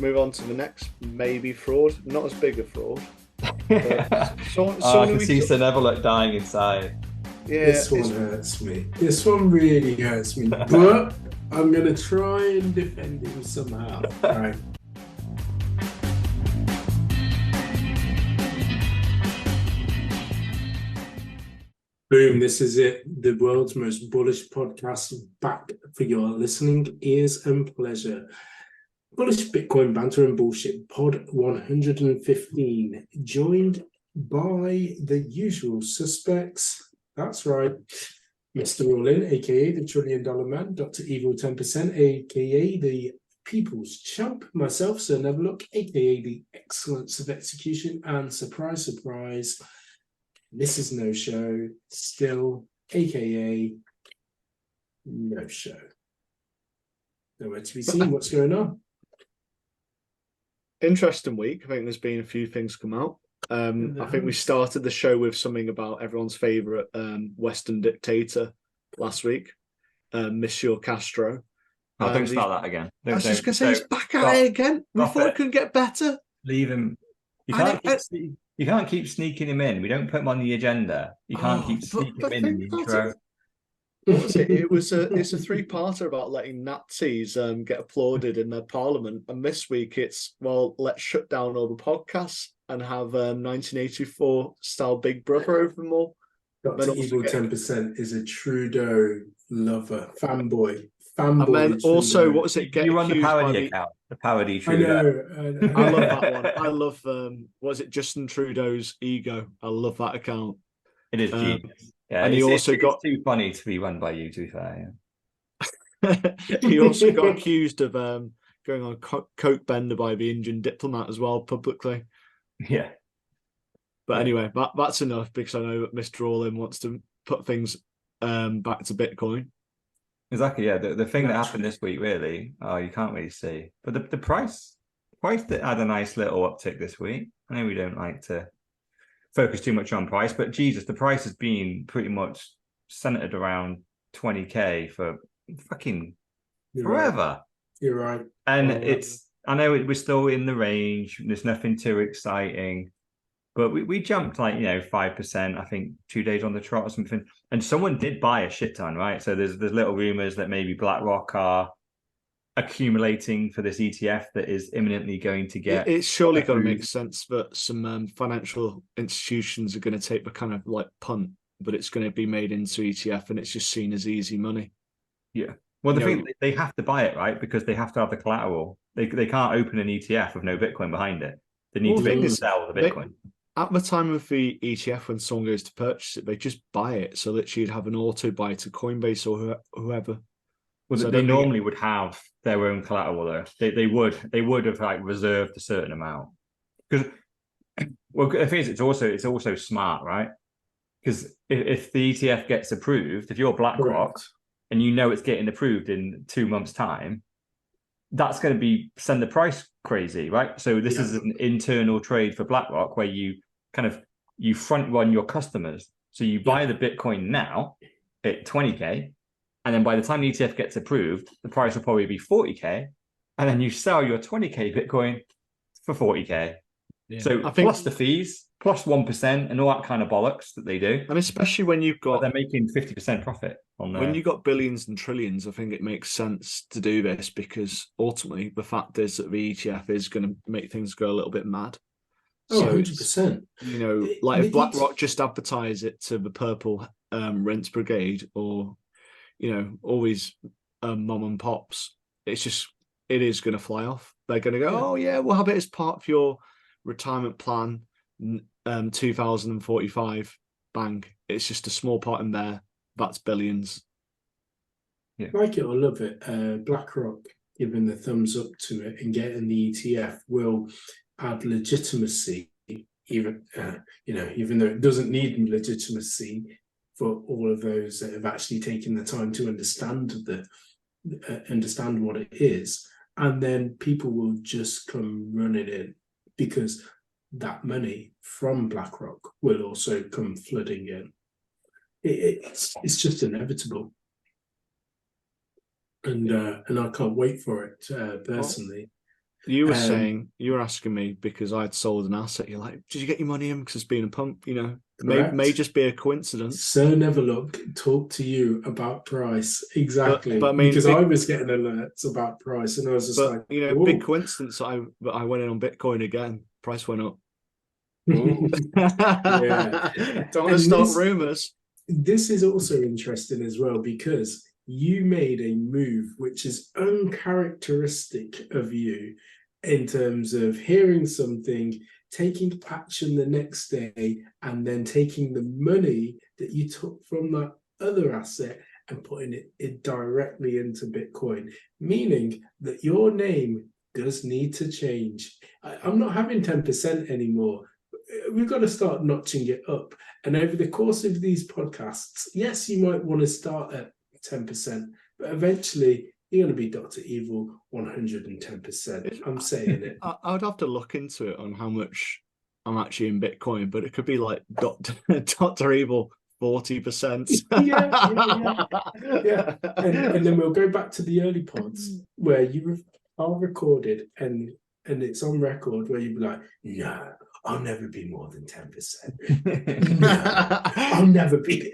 move on to the next maybe fraud. Not as big a fraud, but I someone who can we see took. Sir Neville dying inside. Yeah, This one it's hurts me. This one really hurts me. But I'm gonna try and defend him somehow. Right. Boom, this is it. The world's most bullish podcast back for your listening ears and pleasure. Bullish Bitcoin Banter and Bullshit Pod 115, joined by the usual suspects. That's right. Mr. All-In, aka the $1 trillion man, Dr. Evil 10%, aka the People's Champ, myself, Sir Neverlook, aka the Excellence of Execution, and surprise, surprise, Mrs. No Show, still, aka No Show. Nowhere to be seen. What's going on? interesting week. I think there's been a few things come out. I think we started the show with something about everyone's favorite Western dictator last week, Monsieur Castro. Oh, don't And start that again. I was just going to say, he's back at Stop. it again. We Stop thought it it. could get better. Leave him. You And can't it- keep you can't keep sneaking him in. We don't put him on the agenda. You can't keep sneaking him in the think about intro. it. What was it? It's a three-parter about letting Nazis get applauded in their parliament, and this week it's let's shut down all the podcasts and have 1984 style Big Brother over them all. Dr. Evil 10% is a Trudeau lover, fanboy. And then also, Trudeau. what was it? Get You run the accused by parody the. account, the parody I Trudeau. know. I love that one. I love what is it? Justin Trudeau's ego. I love that account. It is genius. Yeah, and he also got it's too funny to be run by you, to be fair. Yeah. He also got accused of going on coke bender by the Indian diplomat as well publicly. Yeah. But anyway, that's enough because I know that Mr. All-In wants to put things back to Bitcoin. Exactly. Yeah. The thing that happened this week, really, you can't really see. But the price that had a nice little uptick this week. I know we don't like to focus too much on price, but Jesus, the price has been pretty much centered around 20K for fucking forever. Right. You're right. And I know we're still in the range. There's nothing too exciting, but we jumped 5%, I think 2 days on the trot or something. And someone did buy a shit ton, right? So there's little rumors that maybe BlackRock are accumulating for this ETF that is imminently going to get. It's surely going to make sense that some financial institutions are going to take the kind of punt, but it's going to be made into ETF and it's just seen as easy money. Yeah. Well, the thing, they have to buy it, right? Because they have to have the collateral. They can't open an ETF with no Bitcoin behind it. They need to sell the Bitcoin. At the time of the ETF, when someone goes to purchase it, they just buy it. So that you'd have an auto buy to Coinbase or whoever. Well, so they normally would have their own collateral though. They would have reserved a certain amount. Because the thing is, it's also smart, right? Because if the ETF gets approved, if you're BlackRock and you know it's getting approved in 2 months' time, that's going to send the price crazy, right? So this is an internal trade for BlackRock where you front run your customers. So you buy the Bitcoin now at 20K. And then by the time the ETF gets approved, the price will probably be 40K. And then you sell your 20K Bitcoin for 40K. Yeah. So I think plus the fees, plus 1%, and all that kind of bollocks that they do. And especially when you've got... But they're making 50% profit on there. When you've got billions and trillions, I think it makes sense to do this because ultimately the fact is that the ETF is going to make things go a little bit mad. Oh, 100%. If BlackRock just advertise it to the purple rents brigade or... always mom and pops. It is going to fly off. They're going to go, oh yeah, we'll have it as part of your retirement plan, 2045. Bang! It's just a small part in there. That's billions. Yeah. Like it or love it, BlackRock giving the thumbs up to it and getting the ETF will add legitimacy, even though it doesn't need legitimacy for all of those that have actually taken the time to understand what it is, and then people will just come running in because that money from BlackRock will also come flooding in. It's just inevitable, and I can't wait for it personally. You were asking me because I'd sold an asset. You're like, did you get your money in because it's been a pump? You know, may just be a coincidence. Sir Neverlook talked to you about price exactly, but I mean, because I was getting alerts about price, and I was just like, you know, big coincidence. I went in on Bitcoin again. Price went up. Yeah, don't want to start rumors. This is also interesting as well because you made a move which is uncharacteristic of you in terms of hearing something, taking action the next day, and then taking the money that you took from that other asset and putting it directly into Bitcoin, meaning that your name does need to change. I'm not having 10% anymore. We've got to start notching it up. And over the course of these podcasts, yes, you might want to start at 10%, but eventually you're going to be Dr. Evil 110%. I'm saying it. I would have to look into it on how much I'm actually in Bitcoin, but it could be like Dr. Evil 40%. Yeah. And then we'll go back to the early pods where you are recorded and it's on record where you'd be like, no, I'll never be more than 10%. No, I'll never be.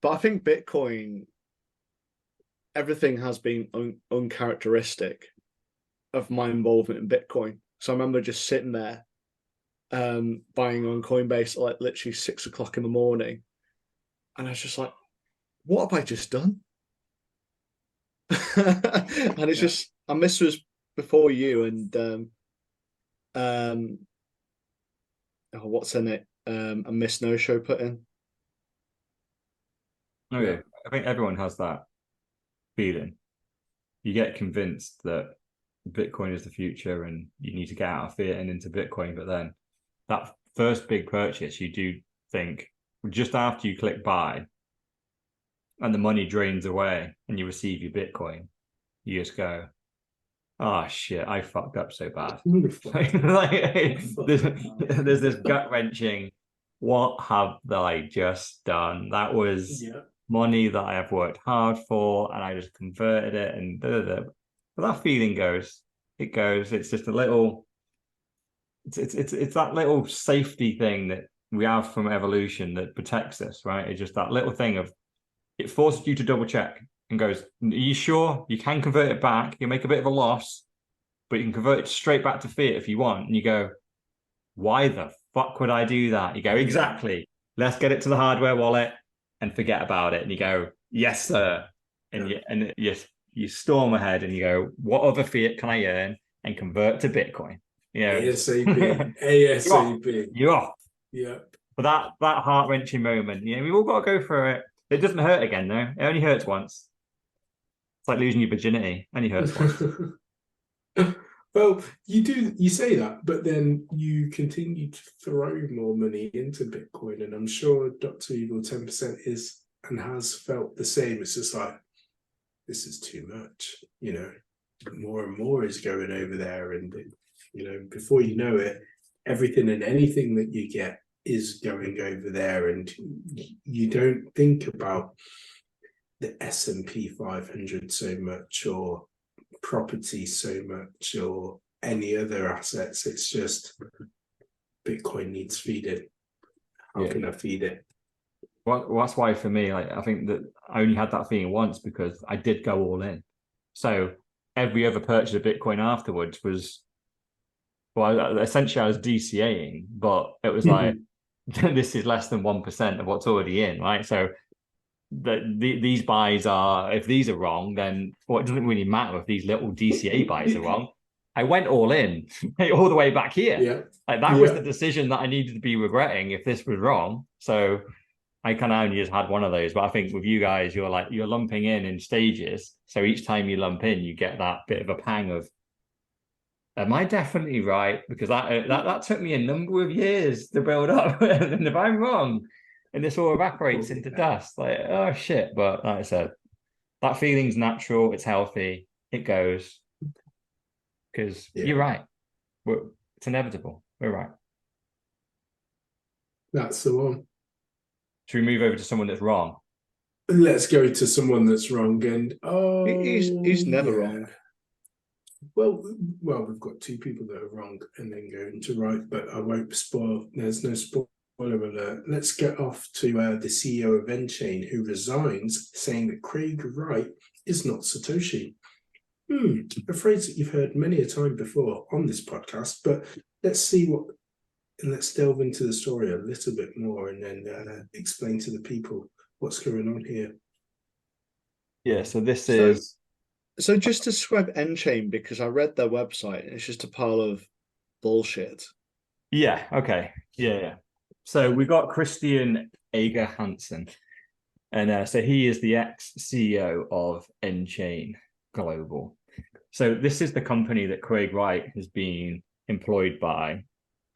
I think Bitcoin, everything has been uncharacteristic of my involvement in Bitcoin. So I remember just sitting there, buying on Coinbase at like literally 6 o'clock in the morning, and I was just like, "What have I just done?" And it's just, and this was before you and what's in it? A Miss No Show put in. Okay, I think everyone has that feeling. You get convinced that Bitcoin is the future and you need to get out of fiat and into Bitcoin, but then that first big purchase, you do think just after you click buy and the money drains away and you receive your Bitcoin, you just go, oh shit, I fucked up so bad. There's this gut-wrenching, what have I just done? That was money that I have worked hard for and I just converted it and but that feeling goes. It's just a little, it's that little safety thing that we have from evolution that protects us, right? It's just that little thing of, it forces you to double check and goes, are you sure you can convert it back? You make a bit of a loss, but you can convert it straight back to fiat if you want. And you go, why the fuck would I do that? You go, exactly. Let's get it to the hardware wallet and forget about it. And you go, yes, sir. And you storm ahead and you go, what other fiat can I earn and convert to Bitcoin? You know, ASAP. You're off. Yeah. But that heart-wrenching moment, you know, we've all got to go through it. It doesn't hurt again, though. It only hurts once. It's like losing your virginity. It only hurts once. Well, you say that, but then you continue to throw more money into Bitcoin, and I'm sure Dr. Evil 10% is and has felt the same. It's just like, this is too much, you know, more and more is going over there, and you know, before you know it, everything and anything that you get is going over there, and you don't think about the S&P 500 so much, or property so much, or any other assets. It's just Bitcoin needs feeding. How can I feed it? Well, that's why for me, like, I think that I only had that feeling once because I did go all in. So every other purchase of Bitcoin afterwards was, well, essentially I was DCAing, but it was like, this is less than 1% of what's already in, right? So these buys are, if these are wrong, then it doesn't really matter if these little DCA buys are wrong. I went all in, all the way back here. Yeah. Like that was the decision that I needed to be regretting if this was wrong. So I kind of only just had one of those. But I think with you guys, you're lumping in stages. So each time you lump in, you get that bit of a pang of, am I definitely right? Because that took me a number of years to build up. And if I'm wrong, and this all evaporates into dust, like, oh shit. But like I said, that feeling's natural, it's healthy, it goes. Because you're right. It's inevitable. We're right. That's the one. Should we move over to someone that's wrong? Let's go to someone that's wrong. And he's never wrong. Well, we've got two people that are wrong and then go into right, but I won't spoil. There's no spoiler alert. Let's get off to the CEO of nChain, who resigns, saying that Craig Wright is not Satoshi. A phrase that you've heard many a time before on this podcast, but let's see what, and let's delve into the story a little bit more and then explain to the people what's going on here. Yeah, so this is... So just describe nChain, because I read their website and it's just a pile of bullshit. Yeah, okay. Yeah. So we got Christian Ager Hansen. And so he is the ex-CEO of nChain Global. So this is the company that Craig Wright has been employed by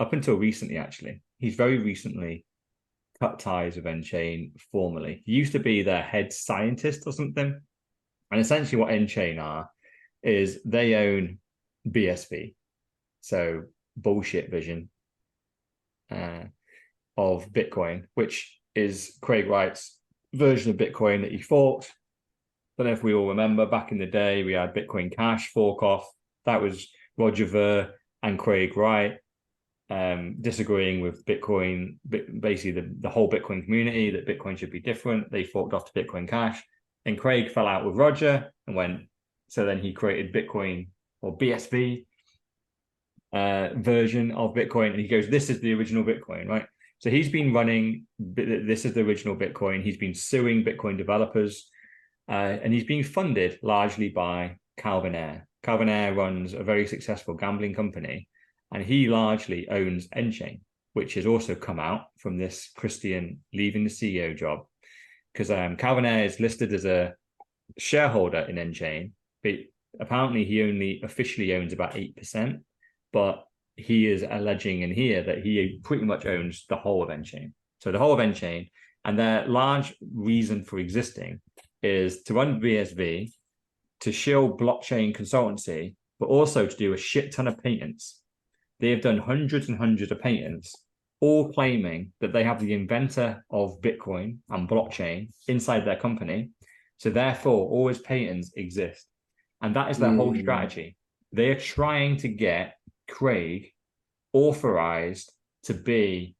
up until recently, actually. He's very recently cut ties with nChain formally. He used to be their head scientist or something. And essentially what nChain are is they own BSV, so bullshit vision of Bitcoin, which is Craig Wright's version of Bitcoin that he forked. Don't know if we all remember back in the day, we had Bitcoin Cash fork off. That was Roger Ver and Craig Wright disagreeing with Bitcoin, basically the whole Bitcoin community, that Bitcoin should be different. They forked off to Bitcoin Cash. And Craig fell out with Roger and went, so then he created Bitcoin or BSV version of Bitcoin. And he goes, this is the original Bitcoin, right? So he's been running, this is the original Bitcoin. He's been suing Bitcoin developers and he's being funded largely by Calvin Ayre. Calvin Ayre runs a very successful gambling company and he largely owns nChain, which has also come out from this Christian leaving the CEO job. Because Calvin Ayre is listed as a shareholder in nChain, but apparently he only officially owns about 8%, but he is alleging in here that he pretty much owns the whole of nChain. So the whole of nChain, and their large reason for existing is to run BSV, to shill blockchain consultancy, but also to do a shit ton of patents. They have done hundreds and hundreds of patents, all claiming that they have the inventor of Bitcoin and blockchain inside their company. So therefore, all his patents exist. And that is their whole strategy. They are trying to get Craig authorized to be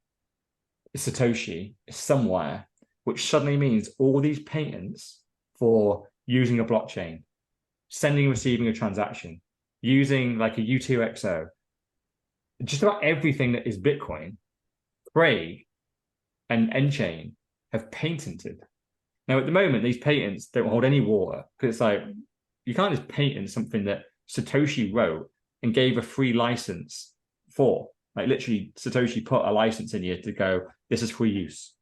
Satoshi somewhere, which suddenly means all these patents for using a blockchain, sending and receiving a transaction, using like a U2XO, just about everything that is Bitcoin, Craig and nChain have patented. Now, at the moment, these patents don't hold any water because it's like, you can't just patent something that Satoshi wrote and gave a free license for. Like literally, Satoshi put a license in here to go, this is free use.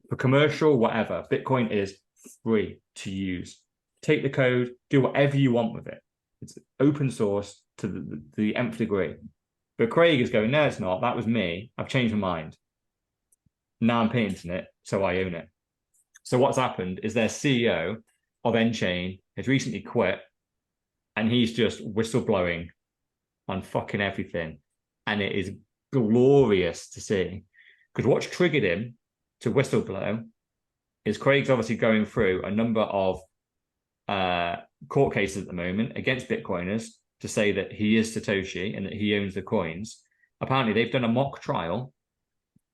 For commercial, whatever, Bitcoin is free to use. Take the code, do whatever you want with it. It's open source to the nth degree. But Craig is going, no, it's not. That was me. I've changed my mind. Now I'm patenting it, so I own it. So what's happened is their CEO of nChain has recently quit, and he's just whistleblowing on fucking everything. And it is glorious to see. Because what's triggered him to whistleblow is Craig's obviously going through a number of court cases at the moment against Bitcoiners to say that he is Satoshi and that he owns the coins. Apparently, they've done a mock trial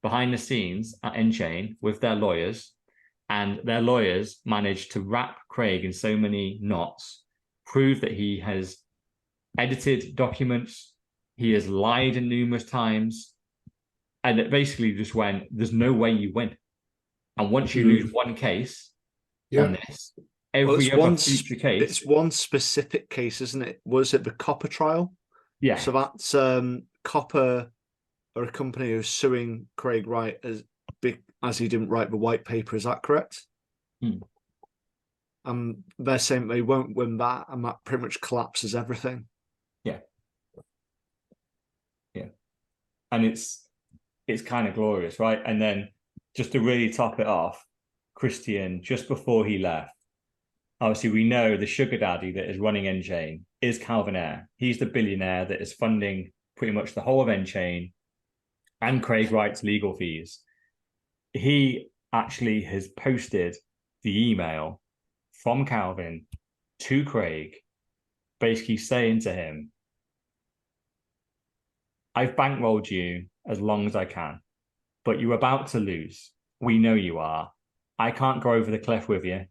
behind the scenes at nChain with their lawyers, and their lawyers managed to wrap Craig in so many knots, prove that he has edited documents, he has lied in numerous times, and it basically just went, there's no way you win. And once you lose one case on this, every other future case... It's one specific case, isn't it? Was it the Copper trial? Yeah. So that's Copper are a company who's suing Craig Wright as he didn't write the white paper. Is that correct? They're saying they won't win that, and that pretty much collapses everything. Yeah. And it's kind of glorious, right? And then just to really top it off, Christian, just before he left, obviously we know the sugar daddy that is running nChain is Calvin Ayre. He's the billionaire that is funding pretty much the whole of nChain and Craig Wright's legal fees. He actually has posted the email from Calvin to Craig, basically saying to him, I've bankrolled you as long as I can, but you're about to lose. We know you are. I can't go over the cliff with you.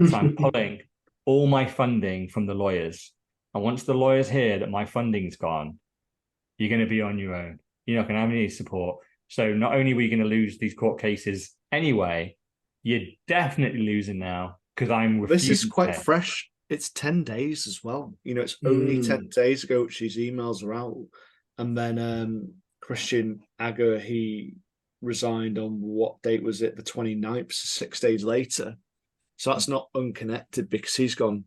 So I'm pulling all my funding from the lawyers. And once the lawyers hear that my funding's gone, you're going to be on your own. You're not going to have any support. So not only are you going to lose these court cases anyway, you're definitely losing now because I'm refusing. This is quite fresh. It's 10 days as well. It's only 10 days ago which these emails are out. And then Christian Agger, he resigned on what date was it? The 29th, so 6 days later. So that's not unconnected because he's gone,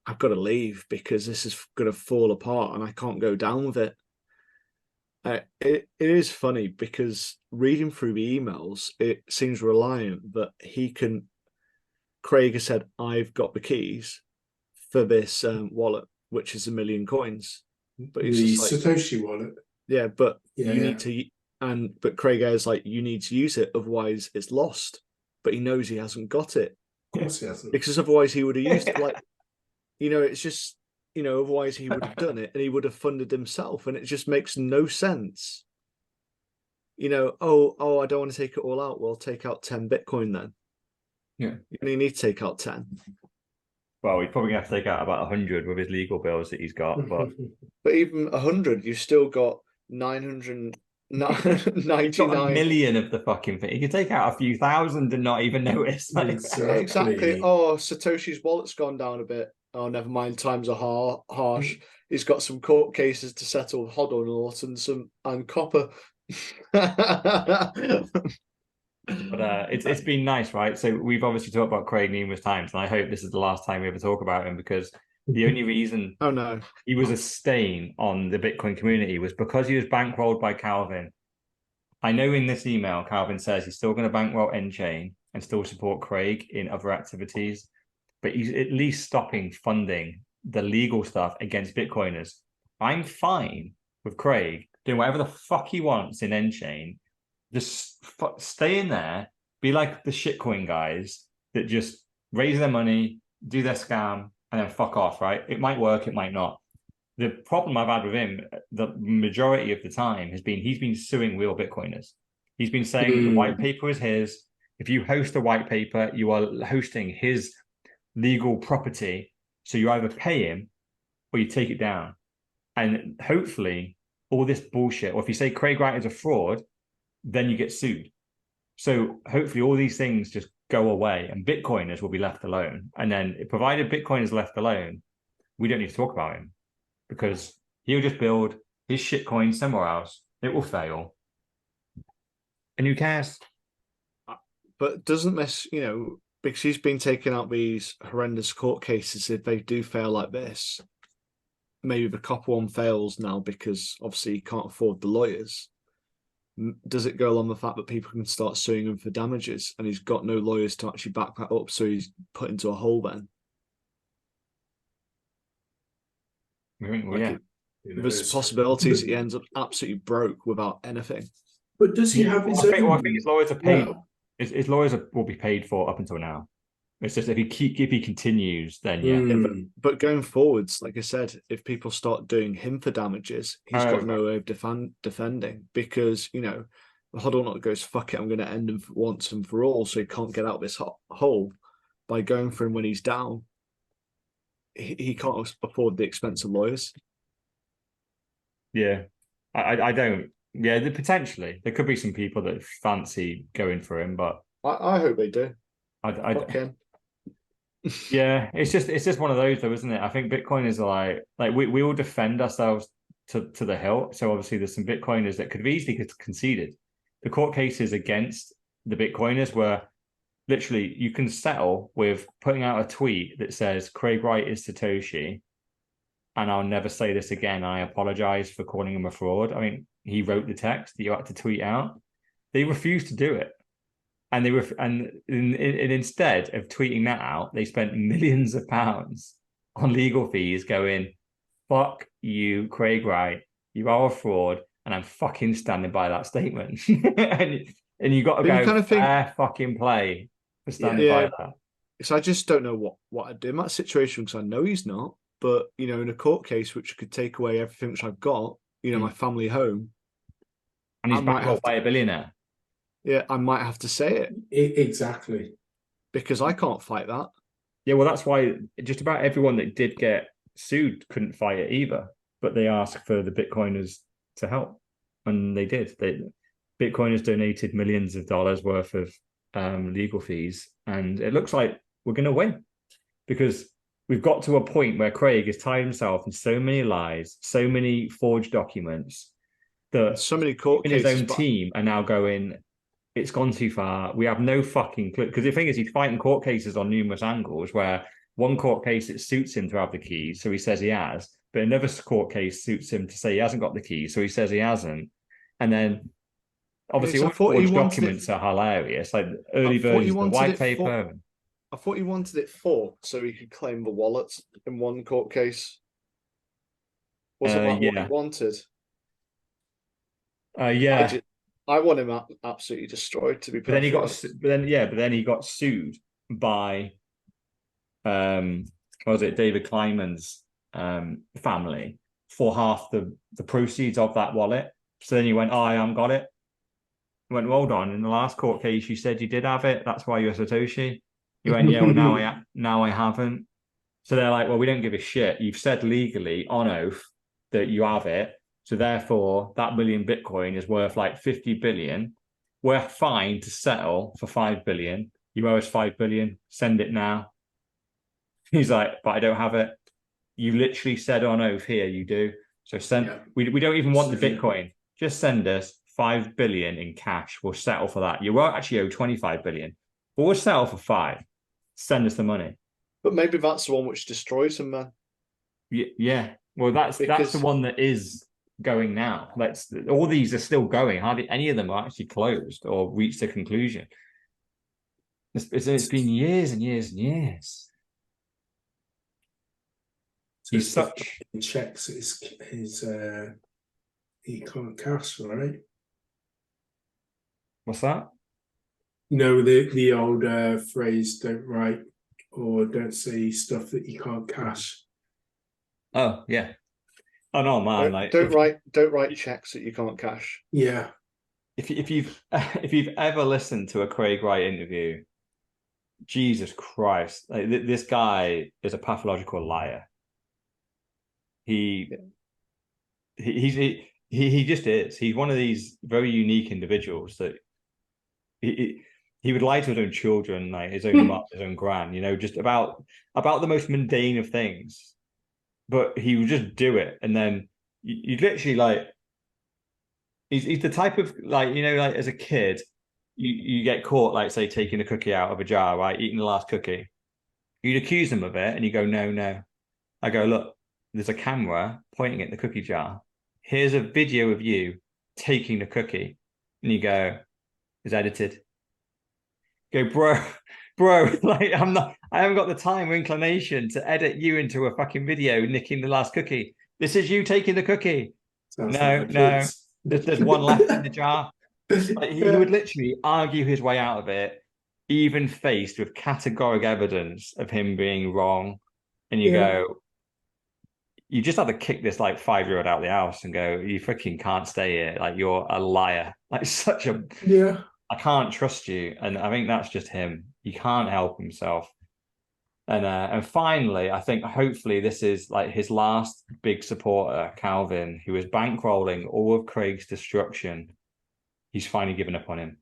I've got to leave because this is going to fall apart and I can't go down with it. It is funny because reading through the emails, it seems reliant that Craig has said, I've got the keys for this wallet, which is 1 million coins. But it's the just like, Satoshi wallet. Yeah, but you need to, but Craig is like, you need to use it, otherwise it's lost. But he knows he hasn't got it. Of course he hasn't. Because otherwise he would have used it. Like, it's just, otherwise he would have done it and he would have funded himself. And it just makes no sense. I don't want to take it all out. Well, take out 10 Bitcoin then. Yeah. You only need to take out 10. Well, he's probably going to have to take out about 100 with his legal bills that he's got. But even 100, you've still got 999. He's got 1 million of the fucking thing. He could take out a few thousand and not even notice. Exactly. Oh, Satoshi's wallet's gone down a bit. Oh, never mind. Times are harsh. He's got some court cases to settle. Hodl and copper. But it's been nice, right? So we've obviously talked about Craig numerous times, and I hope this is the last time we ever talk about him because the only reason he was a stain on the Bitcoin community was because he was bankrolled by Calvin. I know in this email, Calvin says he's still going to bankroll N-Chain and still support Craig in other activities, but he's at least stopping funding the legal stuff against Bitcoiners. I'm fine with Craig doing whatever the fuck he wants in N-Chain. Just stay in there, be like the shitcoin guys that just raise their money, do their scam, and then fuck off, right? It might work, it might not. The problem I've had with him, the majority of the time, has been he's been suing real Bitcoiners. He's been saying the white paper is his. If you host a white paper, you are hosting his legal property. So you either pay him or you take it down. And hopefully all this bullshit, or if you say Craig Wright is a fraud, then you get sued. So hopefully all these things just go away and Bitcoiners will be left alone. And then provided Bitcoin is left alone, we don't need to talk about him because he'll just build his shitcoin somewhere else. It will fail. And who cares? But doesn't this, because he's been taking out these horrendous court cases, if they do fail like this, maybe the copper one fails now because obviously he can't afford the lawyers. Does it go along the fact that people can start suing him for damages and he's got no lawyers to actually back that up, so he's put into a hole then? There's possibilities that he ends up absolutely broke without anything. But does he have his I think his lawyers are paid. His lawyers will be paid for up until now. It's just if he continues, then yeah. But going forwards, like I said, if people start doing him for damages, he's got no way of defending because Hodl not goes, fuck it, I'm going to end him for once and for all, so he can't get out this hole by going for him when he's down. He can't afford the expense of lawyers. Yeah, I don't. Yeah, potentially there could be some people that fancy going for him, but I hope they do. Yeah, it's just one of those though, isn't it? I think Bitcoiners are like we all defend ourselves to the hilt. So obviously there's some Bitcoiners that could have easily conceded. The court cases against the Bitcoiners were literally you can settle with putting out a tweet that says Craig Wright is Satoshi and I'll never say this again. I apologize for calling him a fraud. I mean, he wrote the text that you had to tweet out. They refused to do it. And instead of tweeting that out, they spent millions of pounds on legal fees going, fuck you, Craig Wright. You are a fraud. And I'm fucking standing by that statement. and you got to go fair fucking play for standing by that. So I just don't know what I'd do in that situation because I know he's not. But, you know, in a court case, which could take away everything which I've got, you know, my family home. And he's bankrolled by a billionaire. Yeah, I might have to say it. Exactly. Because I can't fight that. Yeah, well, that's why just about everyone that did get sued couldn't fight it either. But they asked for the Bitcoiners to help. And they did. Bitcoiners donated millions of dollars worth of legal fees. And it looks like we're going to win. Because we've got to a point where Craig has tied himself in so many lies, so many forged documents, that so many court cases, his own but... team are now going, it's gone too far. We have no fucking clue. Because the thing is, he's fighting court cases on numerous angles, where one court case, it suits him to have the keys, so he says he has, but another court case suits him to say he hasn't got the keys, so he says he hasn't. And then obviously all forged documents are hilarious, like early versions of the white paper. I thought he wanted it so he could claim the wallet in one court case. Wasn't that what he wanted? Yeah. I want him absolutely destroyed, to be perfect. But then he got sued by what was it, David Kleinman's family for half the proceeds of that wallet. So then he went, I haven't got it. He went, well, hold on, in the last court case you said you did have it, that's why you're Satoshi. He went, yeah, well, now I haven't. So they're like, well, we don't give a shit. You've said legally on oath that you have it. So therefore, that million Bitcoin is worth like 50 billion. We're fine to settle for 5 billion. You owe us 5 billion. Send it now. He's like, but I don't have it. You literally said on oath here you do. So send. Yeah. We don't even want the Bitcoin. Just send us 5 billion in cash. We'll settle for that. You won't actually owe 25 billion, but we'll settle for 5. Send us the money. But maybe that's the one which destroys him, man. Yeah. Well, that's the one that is going now. All these are still going. Hardly any of them are actually closed or reached a conclusion. It's been years and years and years. So he's such checks his he can't cash, right? What's that? You know, the old phrase, don't write or don't say stuff that you can't cash. Oh yeah. Oh no, man! Don't write checks that you can't cash. Yeah. If you've ever listened to a Craig Wright interview, Jesus Christ, this guy is a pathological liar. He just is. He's one of these very unique individuals that he would lie to his own children, like his own mum, his own gran, you know, just about the most mundane of things. But he would just do it, and then you literally like. He's the type of, like, you know, like as a kid, you get caught, like, say, taking a cookie out of a jar, right, eating the last cookie. You'd accuse them of it, and you go, no. I go, look, there's a camera pointing at the cookie jar. Here's a video of you taking the cookie, and you go, it's edited. Go, bro, like I haven't got the time or inclination to edit you into a fucking video nicking the last cookie. This is you taking the cookie. Sounds no. There's one left in the jar. Like, he would literally argue his way out of it, even faced with categoric evidence of him being wrong. And you go, you just have to kick this like 5-year-old out of the house and go, you freaking can't stay here. Like, you're a liar. Like, such a I can't trust you. And I think that's just him. He can't help himself. And finally, I think hopefully this is like his last big supporter, Calvin, who was bankrolling all of Craig's destruction. He's finally given up on him.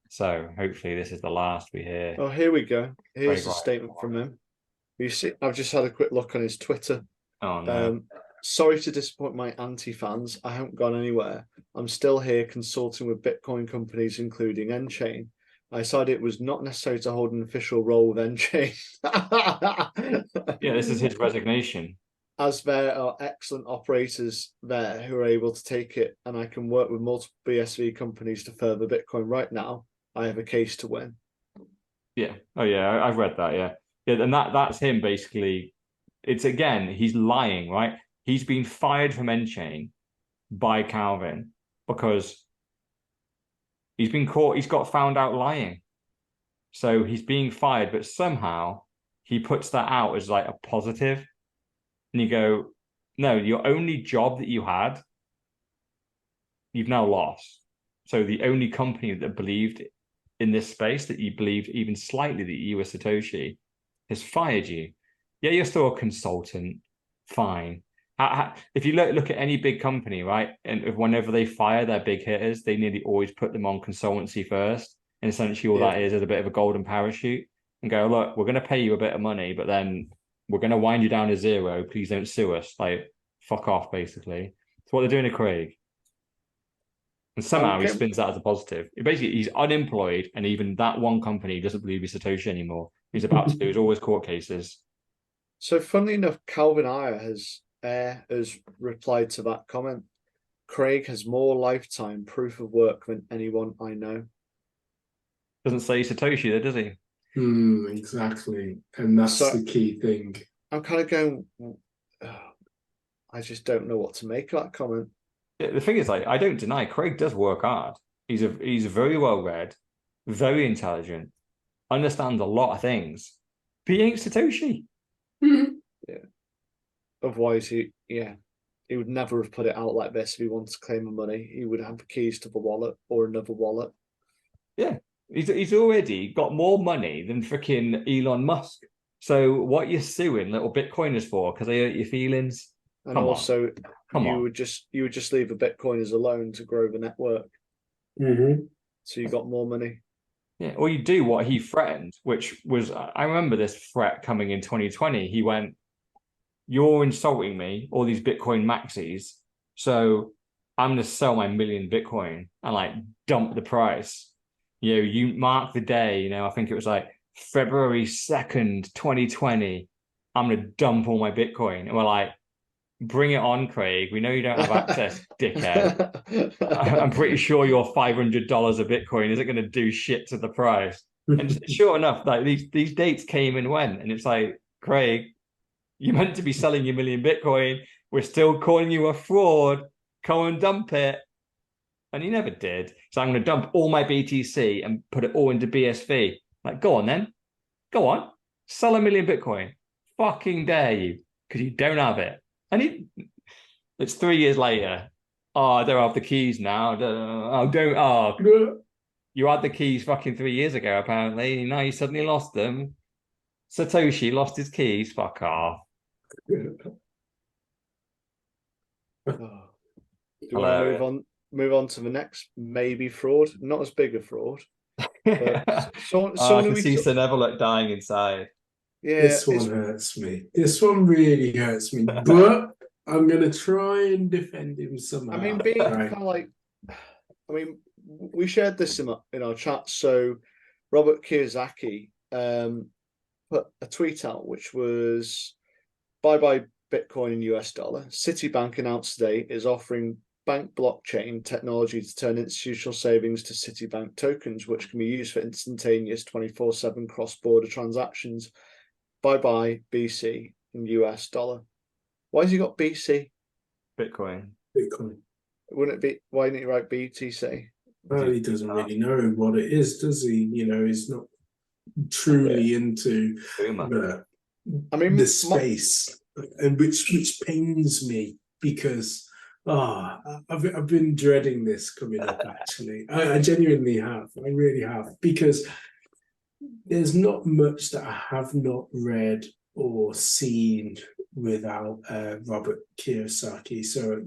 So hopefully this is the last we hear. Oh, here we go. Here's a statement from him. You see, I've just had a quick look on his Twitter. Oh no. Sorry to disappoint my anti-fans. I haven't gone anywhere. I'm still here consulting with Bitcoin companies, including Enchain. I decided it was not necessary to hold an official role with Enchain. Yeah, this is his resignation. As there are excellent operators there who are able to take it, and I can work with multiple BSV companies to further Bitcoin. Right now, I have a case to win. Yeah. Oh yeah, I've read that. Yeah. And that's him basically. It's, again, he's lying, right? He's been fired from Enchain by Calvin because he's been caught. He's got found out lying. So he's being fired, but somehow he puts that out as like a positive. And you go, no, your only job that you had, you've now lost. So the only company that believed in this space, that you believed even slightly that you were Satoshi, has fired you. Yeah, you're still a consultant. Fine. If you look at any big company, right, and whenever they fire their big hitters, they nearly always put them on consultancy first. And essentially all that is a bit of a golden parachute, and go, look, we're going to pay you a bit of money, but then we're going to wind you down to zero. Please don't sue us. Like, fuck off, basically. It's what they're doing to Craig. And somehow he spins that as a positive. Basically, he's unemployed, and even that one company doesn't believe he's Satoshi anymore. He's about to lose all his court cases. So, funnily enough, Calvin Ayre has replied to that comment. Craig has more lifetime proof of work than anyone I know. Doesn't say Satoshi there, does he? Exactly. And that's the key thing. I'm kind of going, I just don't know what to make of that comment. Yeah, the thing is, like, I don't deny Craig does work hard. He's very well read, very intelligent, understands a lot of things, but he ain't Satoshi. Yeah. Otherwise, he would never have put it out like this if he wanted to claim the money. He would have the keys to the wallet or another wallet. Yeah, he's already got more money than freaking Elon Musk. So what you're suing little Bitcoiners for? Because they hurt your feelings. And also, you would just leave the Bitcoiners alone to grow the network. So you got more money. Yeah, or you do what he threatened, which was, I remember this threat coming in 2020. He went, "You're insulting me, all these Bitcoin maxis, so I'm going to sell my 1 million Bitcoin and like dump the price. You know, you mark the day, I think it was like February 2nd, 2020. I'm going to dump all my Bitcoin." And we're like, bring it on, Craig. We know you don't have access, dickhead. I'm pretty sure your $500 of Bitcoin isn't going to do shit to the price. And sure enough, like these dates came and went, and it's like, Craig, you're meant to be selling your 1 million Bitcoin. We're still calling you a fraud. Go and dump it. And he never did. So I'm going to dump all my BTC and put it all into BSV. Like, go on then. Go on. Sell 1 million Bitcoin. Fucking dare you, because you don't have it. And it's 3 years later. Oh, I don't have the keys now. You had the keys fucking 3 years ago, apparently. Now you suddenly lost them. Satoshi lost his keys. Fuck off. Do you want to move on to the next maybe fraud? Not as big a fraud. But I can see Senevoluk dying inside. Yeah, this one hurts me. This one really hurts me. But I'm going to try and defend him somehow. I mean, being kind of like, we shared this in our chat. So Robert Kiyosaki put a tweet out, which was, bye-bye Bitcoin in US dollar. Citibank announced today is offering bank blockchain technology to turn institutional savings to Citibank tokens, which can be used for instantaneous 24/7 cross-border transactions. Bye-bye BC in US dollar. Why has he got BC? Bitcoin. Wouldn't it be? Why didn't he write BTC? Well, he doesn't really know what it is, does he? He's not truly into the space, and which pains me because I've been dreading this coming up. Actually, I genuinely have. I really have, because there's not much that I have not read or seen without Robert Kiyosaki. So,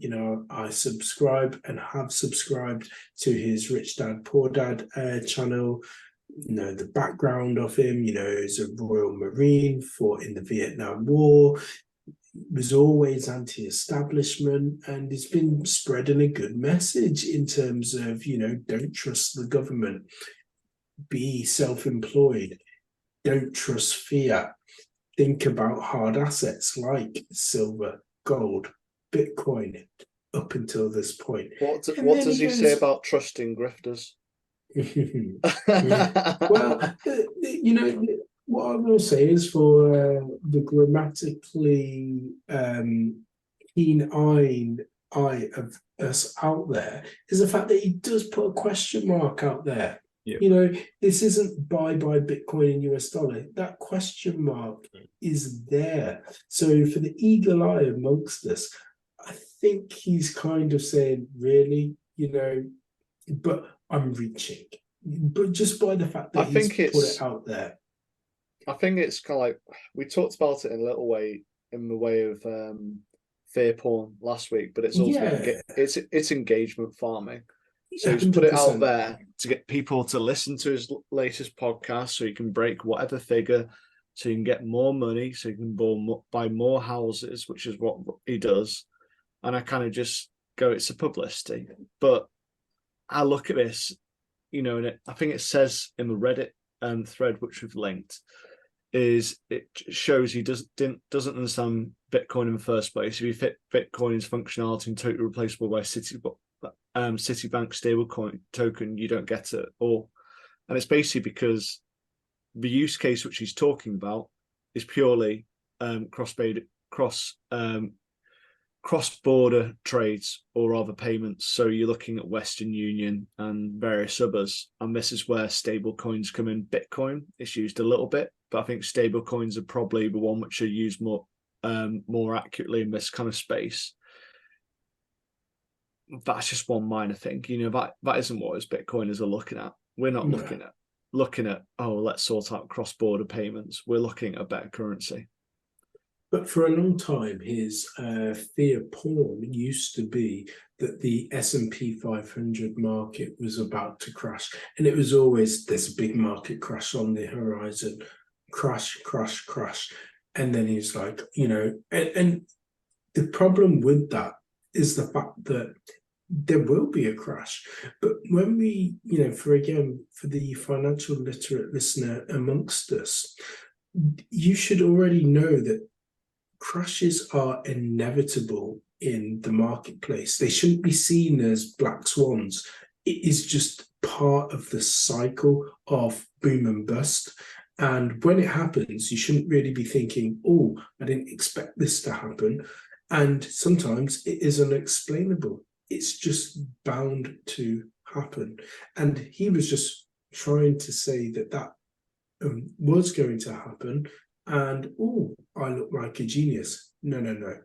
I subscribe and have subscribed to his Rich Dad, Poor Dad channel. The background of him, he's a Royal Marine, fought in the Vietnam War, was always anti-establishment, and he's been spreading a good message in terms of, don't trust the government. Be self-employed. Don't trust fiat. Think about hard assets like silver, gold, Bitcoin, up until this point. What does he say about trusting grifters? Well, what I will say is, for the grammatically keen eye of us out there, is the fact that he does put a question mark out there. Yep. You know, this isn't buy Bitcoin in US dollar. That question mark is there. So for the eagle eye amongst us, I think he's kind of saying, really, you know, but I'm reaching. But just by the fact that he's put it out there. I think it's kind of like we talked about it in a little way, in the way of fear porn last week, but it's also it's engagement farming. So he's put it out there to get people to listen to his latest podcast, so he can break whatever figure, so he can get more money, so he can buy more houses, which is what he does. And I kind of just go, it's a publicity. But I look at this, you know, and I think it says in the Reddit thread, which we've linked, is it shows he doesn't understand Bitcoin in the first place. If you fit Bitcoin's functionality and totally replaceable by Citibank stablecoin token, you don't get it. And it's basically because the use case which he's talking about is purely cross-border trades or other payments. So you're looking at Western Union and various others, and this is where stable coins come in. Bitcoin is used a little bit, but I think stable coins are probably the one which are used more accurately in this kind of space. That's just one minor thing, you know. That isn't what us Bitcoiners are looking at. We're not looking at let's sort out cross-border payments. We're looking at a better currency. But for a long time, his fear porn used to be that the S&P 500 market was about to crash. And it was always, there's a big market crash on the horizon. Crash, crash, crash. And then he's like, you know, and the problem with that is the fact that there will be a crash. But when we, you know, for the financial literate listener amongst us, you should already know that crashes are inevitable in the marketplace. They shouldn't be seen as black swans. It is just part of the cycle of boom and bust. And when it happens, you shouldn't really be thinking, oh, I didn't expect this to happen. And sometimes it is unexplainable. It's just bound to happen. And he was just trying to say that was going to happen. And, oh, I look like a genius. No.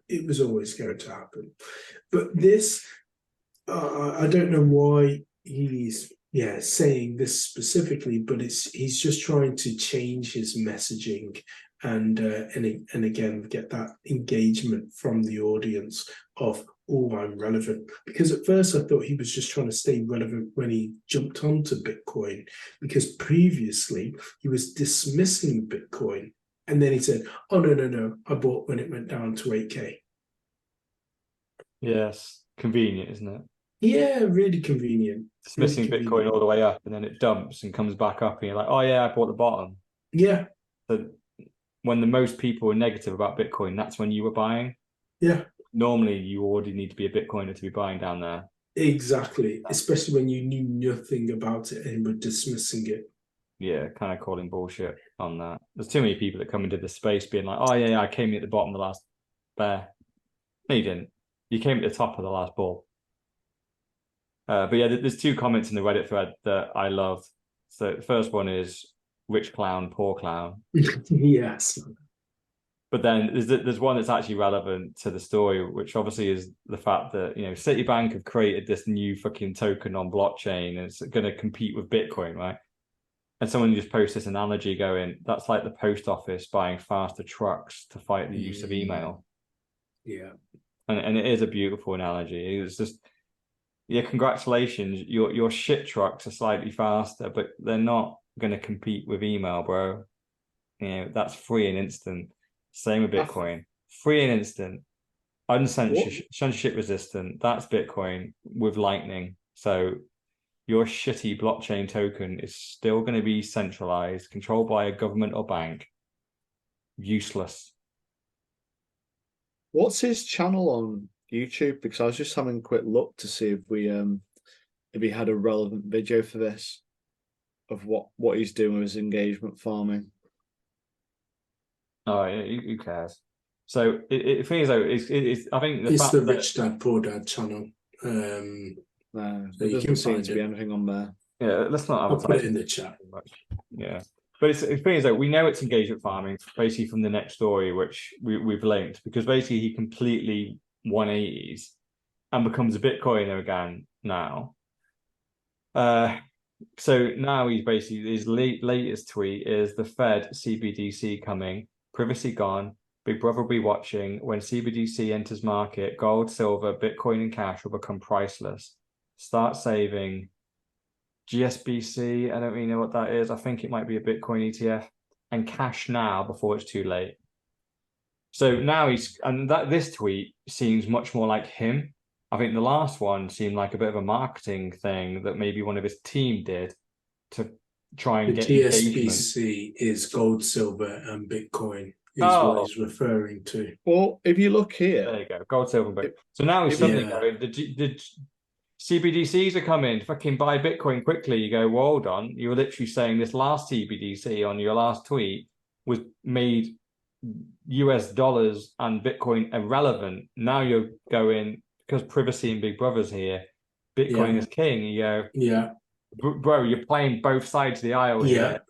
It was always going to happen. But this, I don't know why he's saying this specifically, but he's just trying to change his messaging and again get that engagement from the audience of, oh, I'm relevant. Because at first I thought he was just trying to stay relevant when he jumped onto Bitcoin, because previously he was dismissing Bitcoin. And then he said, oh, no, I bought when it went down to 8K. Yes, convenient, isn't it? Yeah, really convenient. Dismissing Bitcoin all the way up, and then it dumps and comes back up, and you're like, oh yeah, I bought the bottom. Yeah. So when the most people were negative about Bitcoin, that's when you were buying. Yeah. Normally, you already need to be a Bitcoiner to be buying down there. Exactly. Especially when you knew nothing about it and were dismissing it. Yeah, kind of calling bullshit on that. There's too many people that come into the space being like, oh yeah, I came in at the bottom of the last bear. No, you didn't. You came at the top of the last bull. But yeah, there's two comments in the Reddit thread that I loved. So the first one is rich clown, poor clown. Yes. But then there's one that's actually relevant to the story, which obviously is the fact that, you know, Citibank have created this new fucking token on blockchain, and it's going to compete with Bitcoin, right? And someone just posted this analogy going, that's like the post office buying faster trucks to fight the use of email. Yeah. And it is a beautiful analogy. It's just, yeah, congratulations. Your shit trucks are slightly faster, but they're not going to compete with email, bro. You know, that's free and instant. Same with Bitcoin. Free and instant. Censorship resistant. That's Bitcoin with Lightning. So your shitty blockchain token is still going to be centralized, controlled by a government or bank. Useless. What's his channel on YouTube? Because I was just having a quick look to see if he had a relevant video for this, of what he's doing with his engagement farming. Oh, who cares? So it feels like it's I think it's the Rich Dad Poor Dad channel. No, there doesn't seem to be anything on there. Yeah, let's not I'll put it in advertise the chat. too much. Yeah. But the thing is that we know it's engagement farming, basically from the next story, which we've linked, because basically he completely 180s and becomes a Bitcoiner again now. So now he's basically, his latest tweet is the Fed CBDC coming, privacy gone, Big Brother will be watching. When CBDC enters market, gold, silver, Bitcoin, and cash will become priceless. Start saving. GSBC, I don't really know what that is. I think it might be a Bitcoin ETF, and cash now before it's too late. So now this tweet seems much more like him. I think the last one seemed like a bit of a marketing thing that maybe one of his team did to try and get GSBC is gold, silver, and Bitcoin is what he's referring to. Well, if you look here, there you go, gold, silver, Bitcoin. So now he's suddenly going, the CBDCs are coming, fucking buy Bitcoin quickly. You go, well, hold on. You were literally saying this last CBDC on your last tweet was made US dollars and Bitcoin irrelevant. Now you're going, because privacy and Big Brother's here, Bitcoin is king. You go, bro, you're playing both sides of the aisle here.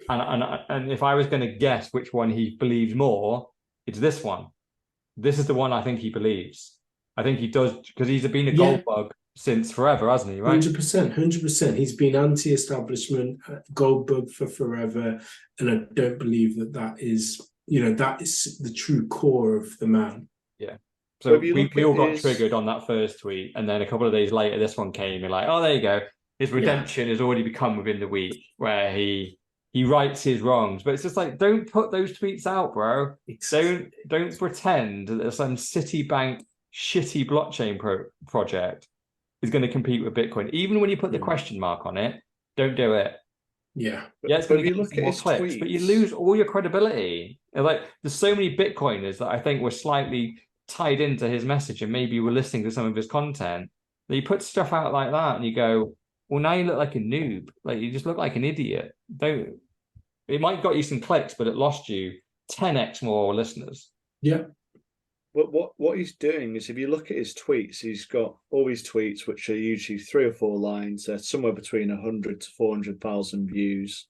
And if I was going to guess which one he believes more, it's this one. This is the one I think he believes. I think he does, because he's been a gold bug since forever, hasn't he? Right? 100%. He's been anti-establishment, gold bug for forever, and I don't believe that is, that is the true core of the man. Yeah. So we all got triggered on that first tweet, and then a couple of days later, this one came. You're like, oh, there you go. His redemption has already become within the week, where he rights his wrongs. But it's just like, don't put those tweets out, bro. Don't pretend that some Citibank shitty blockchain project is going to compete with Bitcoin. Even when you put the question mark on it, don't do it. Yeah. It's going to get more clicks, but you lose all your credibility. Like, there's so many Bitcoiners that I think were slightly tied into his message and maybe were listening to some of his content. That you put stuff out like that and you go, well, now you look like a noob. Like, you just look like an idiot. It might got you some clicks, but it lost you 10x more listeners. Yeah. But what he's doing is, if you look at his tweets, he's got all these tweets which are usually 3 or 4 lines. They're somewhere between 100 to 400,000 views.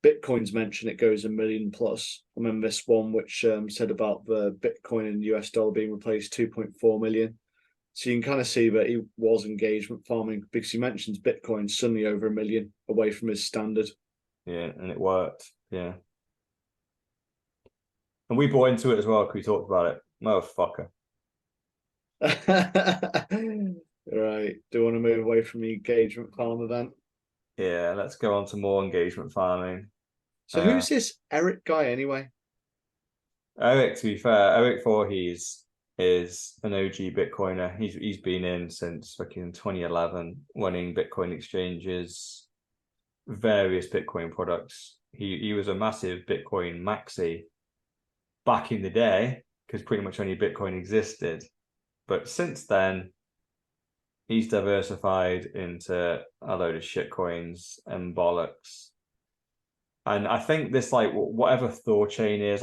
Bitcoin's mentioned, it goes 1 million plus. I remember this one which said about the Bitcoin and US dollar being replaced 2.4 million. So you can kind of see that he was engagement farming, because he mentions Bitcoin suddenly over 1 million away from his standard. Yeah, and it worked. Yeah. And we bought into it as well because we talked about it. Motherfucker. Right. Do you want to move away from the engagement farmer then? Yeah, let's go on to more engagement farming. So who's this Eric guy anyway? Eric, to be fair, Eric Voorhees is an OG Bitcoiner. He's been in since fucking 2011, running Bitcoin exchanges, various Bitcoin products. He was a massive Bitcoin maxi back in the day, because pretty much only Bitcoin existed. But since then, he's diversified into a load of shit coins and bollocks. And I think this, like, whatever Thor chain is,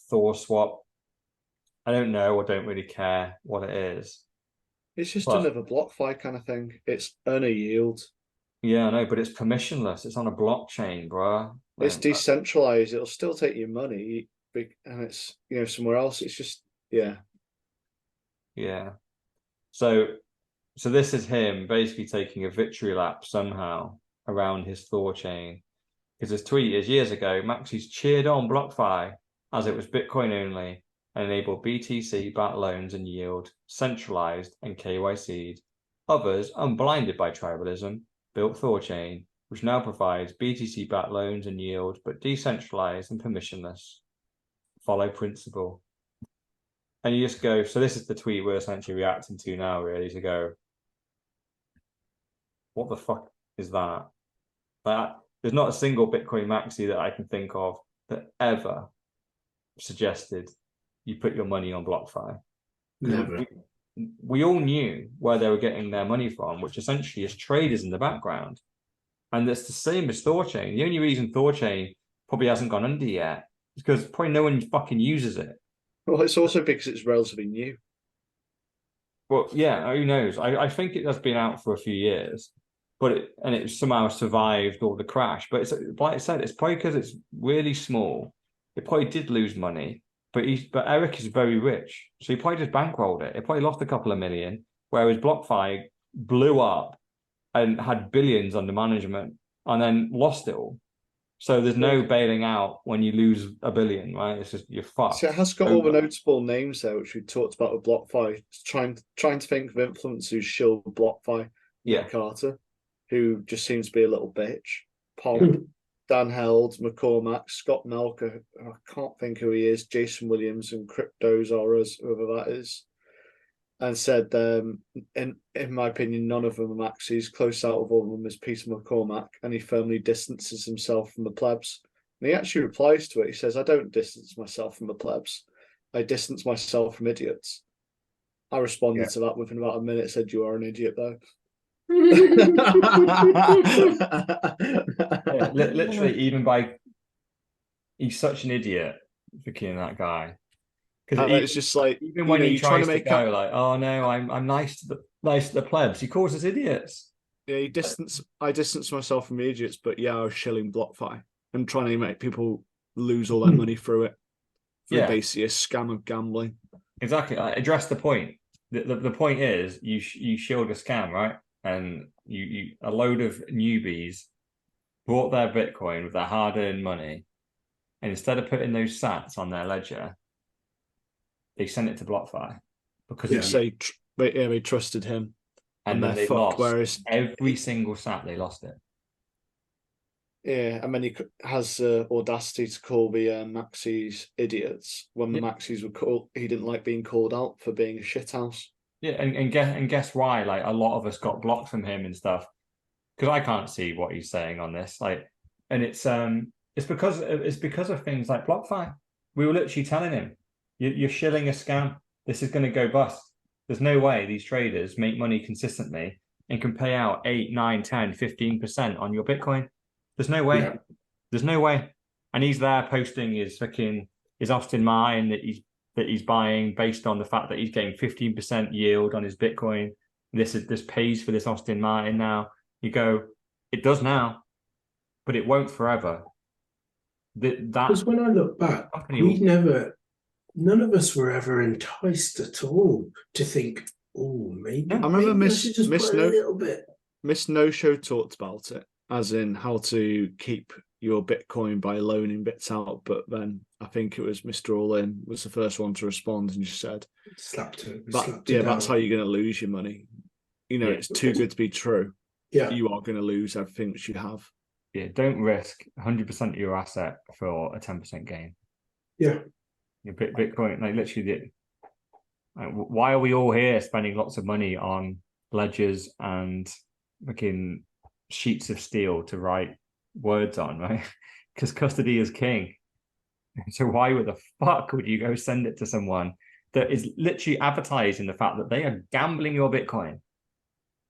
Thor swap, I don't know or don't really care what it is. It's just another BlockFi kind of thing. It's earn a yield. Yeah, I know, but it's permissionless. It's on a blockchain, bro. It's decentralized. It'll still take your money, and it's, somewhere else. It's just, yeah. So this is him basically taking a victory lap somehow around his Thor chain, because his tweet is, years ago, Maxis cheered on BlockFi as it was Bitcoin only and enabled BTC backed loans and yield, centralized and KYC'd. Others, unblinded by tribalism, built Thor chain, which now provides BTC backed loans and yield, but decentralized and permissionless. Follow principle. And you just go, so this is the tweet we're essentially reacting to now, really, to go, what the fuck is that? There's not a single Bitcoin maxi that I can think of that ever suggested you put your money on BlockFi. Never. We all knew where they were getting their money from, which essentially is traders in the background. And it's the same as Thorchain. The only reason Thorchain probably hasn't gone under yet is because probably no one fucking uses it. Well, it's also because it's relatively new. Well, yeah, who knows? I think it has been out for a few years. but it somehow survived all the crash. But it's like I said, it's probably because it's really small. It probably did lose money, but Eric is very rich, so he probably just bankrolled it. It probably lost a couple of million, whereas BlockFi blew up and had billions under management and then lost it all. So there's no bailing out when you lose $1 billion, right? It's just you're fucked. So it has got all the notable names there, which we talked about with BlockFi. Trying to think of influencers who shill BlockFi. Yeah. Carter, who just seems to be a little bitch. Pog, Dan Held, McCormack, Scott Melker. I can't think who he is. Jason Williams and Cryptosaurus, whoever that is. And said, in my opinion, none of them are maxis. Close out of all of them is Peter McCormack, and he firmly distances himself from the plebs. And he actually replies to it. He says, I don't distance myself from the plebs. I distance myself from idiots. I responded to that within about a minute, said, you are an idiot, though. Literally, even he's such an idiot, freaking that guy. Because it's just like even when he tries to go like, oh no, I'm nice to the plebs, he calls us idiots. Yeah, I distance myself from the idiots, but yeah, I was shilling BlockFi and trying to make people lose all their money through it. Through basically a scam of gambling. Exactly. I address the point. The point is you shilled a scam, right? And you a load of newbies bought their Bitcoin with their hard-earned money, and instead of putting those sats on their ledger, they sent it to BlockFi because they trusted him, and then they lost. Whereas every single sat, they lost it. Yeah, and then he has the audacity to call the maxis idiots when the maxis were called. He didn't like being called out for being a shithouse. Yeah, and guess why? Like a lot of us got blocked from him and stuff because I can't see what he's saying on this. Like, and it's because of things like BlockFi. We were literally telling him, you're shilling a scam. This is going to go bust. There's no way these traders make money consistently and can pay out 8, 9, 10, 15% on your Bitcoin. There's no way. Yeah. There's no way. And he's there posting his Austin Mine that he's buying based on the fact that he's getting 15% yield on his Bitcoin. This pays for this Austin Mine now. You go, it does now, but it won't forever. Because when I look back, none of us were ever enticed at all to think, oh, maybe. I remember Miss No Show talked about it, as in how to keep your Bitcoin by loaning bits out. But then I think it was Mr. All-In was the first one to respond and just said, slapped it that's how you're going to lose your money. It's too good to be true. Yeah, you are going to lose everything that you have. Yeah, don't risk 100% of your asset for a 10% gain. Yeah. Your Bitcoin, like literally, why are we all here spending lots of money on ledgers and fucking sheets of steel to write words on, right? Because custody is king. So why the fuck would you go send it to someone that is literally advertising the fact that they are gambling your Bitcoin?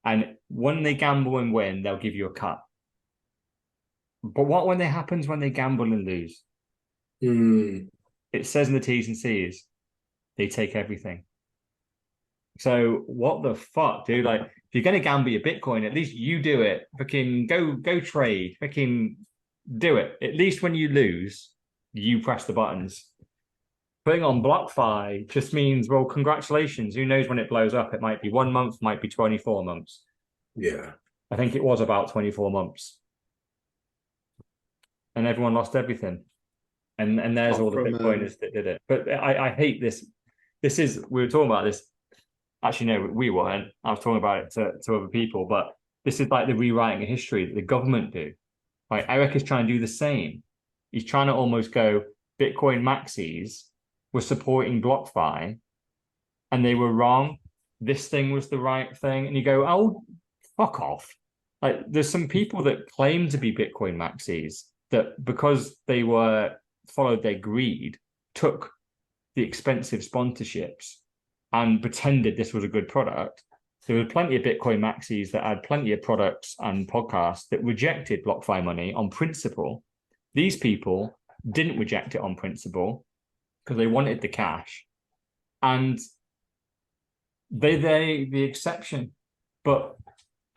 And when they gamble and win, they'll give you a cut. But what when it happens when they gamble and lose? It says in the T's and C's, they take everything. So what the fuck, dude? Like, if you're going to gamble your Bitcoin, at least you do it. Fucking go trade. Fucking do it. At least when you lose, you press the buttons. Putting on BlockFi just means, well, congratulations. Who knows when it blows up? It might be 1 month, might be 24 months. Yeah. I think it was about 24 months. And everyone lost everything. And there's all the Bitcoiners that did it. But I hate this. We were talking about this. Actually, no, we weren't. I was talking about it to other people. But this is like the rewriting of history that the government do. Like Eric is trying to do the same. He's trying to almost go, Bitcoin maxis were supporting BlockFi and they were wrong. This thing was the right thing. And you go, oh, fuck off. Like there's some people that claim to be Bitcoin maxis that because they followed their greed, took the expensive sponsorships and pretended this was a good product. There were plenty of Bitcoin maxis that had plenty of products and podcasts that rejected BlockFi money on principle. These people didn't reject it on principle because they wanted the cash. And they're the exception. But